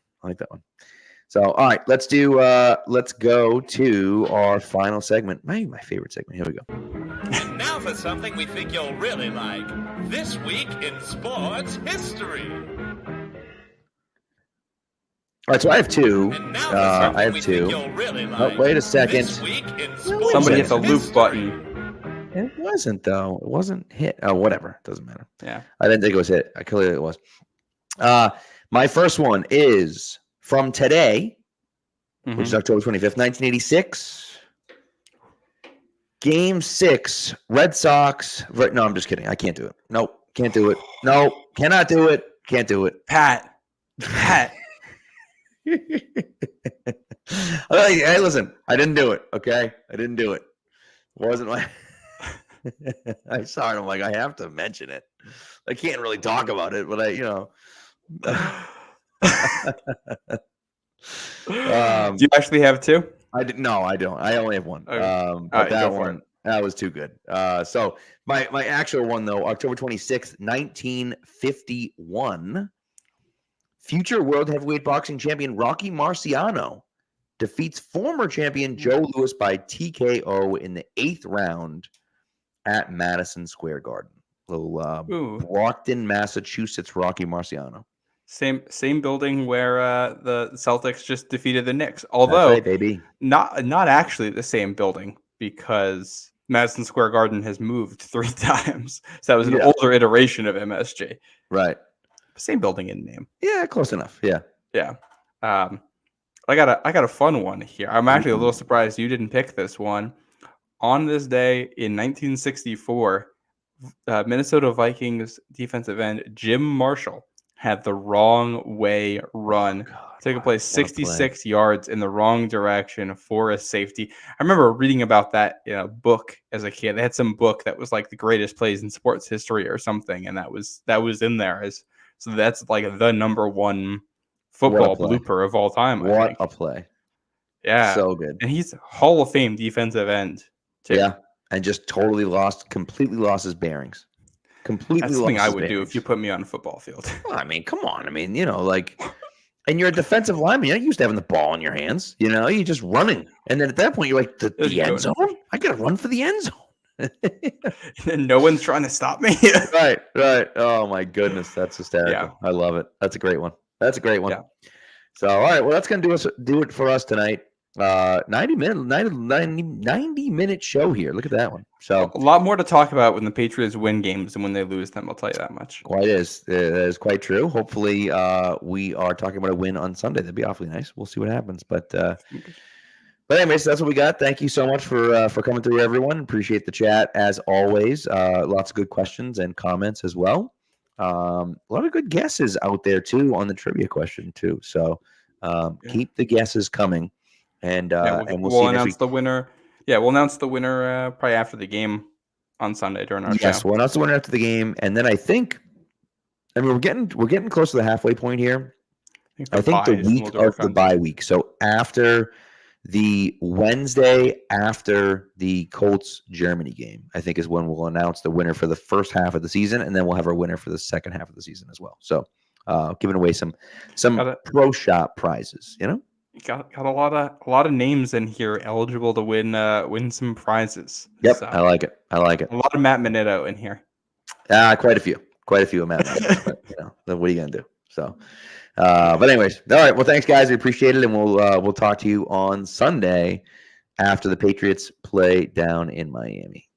So all right, let's go to our final segment. My favorite segment. Here we go. And now for something we think you'll really like. This week in sports history. All right, so I have 2. I have 2. Really oh, wait a second. Somebody hit the loop button. It wasn't, though. It wasn't hit. Oh, whatever. Doesn't matter. Yeah. I didn't think it was hit. Clearly it was. My first one is from today, which is October 25th, 1986. Game 6, Red Sox. No, I'm just kidding. I can't do it. Nope. Can't do it. No, cannot do it. Can't do it. Pat. Hey, listen, I didn't do it. Okay, I didn't do it. It wasn't my. I saw it. I'm like, I have to mention it. I can't really talk about it, but do you actually have 2? I didn't. No, I don't. I only have 1. Okay. But that one, that was too good. So my actual one though, October 26th, 1951. Future world heavyweight boxing champion Rocky Marciano defeats former champion Joe Louis by TKO in the 8th round at Madison Square Garden. Little Brockton, Massachusetts, Rocky Marciano. Same building where the Celtics just defeated the Knicks. Although right, baby. Not actually the same building, because Madison Square Garden has moved 3 times. So that was an older iteration of MSG. Right. Same building in name. Yeah, close enough. Yeah. Yeah. I got a fun one here. I'm actually a little surprised you didn't pick this one. On this day in 1964, Minnesota Vikings defensive end Jim Marshall had the wrong way run. Took a play 66 yards in the wrong direction for a safety. I remember reading about that in a book as a kid. They had some book that was like the greatest plays in sports history or something, and that was in there. So that's like the number 1 football blooper of all time. What a play. Yeah. So good. And he's Hall of Fame defensive end too. Yeah. And just completely lost his bearings. That's something I would do if you put me on a football field. Well, I mean, come on. I mean, and you're a defensive lineman. You're not used to having the ball in your hands. You're just running. And then at that point, you're like, the end zone? I got to run for the end zone. And no one's trying to stop me. Right. Oh, my goodness. That's hysterical. Yeah. I love it. That's a great one. Yeah. So, all right. Well, that's going to do it for us tonight. 90 minute show here. Look at that one. So a lot more to talk about when the Patriots win games than when they lose them. I'll tell you that much. That is quite true. Hopefully, we are talking about a win on Sunday. That'd be awfully nice. We'll see what happens. But anyways, that's what we got. Thank you so much for coming through, everyone. Appreciate the chat as always. Lots of good questions and comments as well. A lot of good guesses out there too on the trivia question too. So keep the guesses coming. And we'll announce the winner. Yeah, we'll announce the winner probably after the game on Sunday during our show. Yes, we'll announce the winner after the game, and then we're getting close to the halfway point here. I think the week of the bye week. So after the Wednesday after the Colts Germany game, I think is when we'll announce the winner for the first half of the season, and then we'll have our winner for the second half of the season as well. So giving away some pro shop prizes, got a lot of names in here eligible to win some prizes. Yep, So, I like it. a lot of Matt Minetto in here. Quite a few amount of numbers, but then what are you gonna do? So, but anyways, all right. Well, thanks, guys. We appreciate it, and we'll talk to you on Sunday after the Patriots play down in Miami.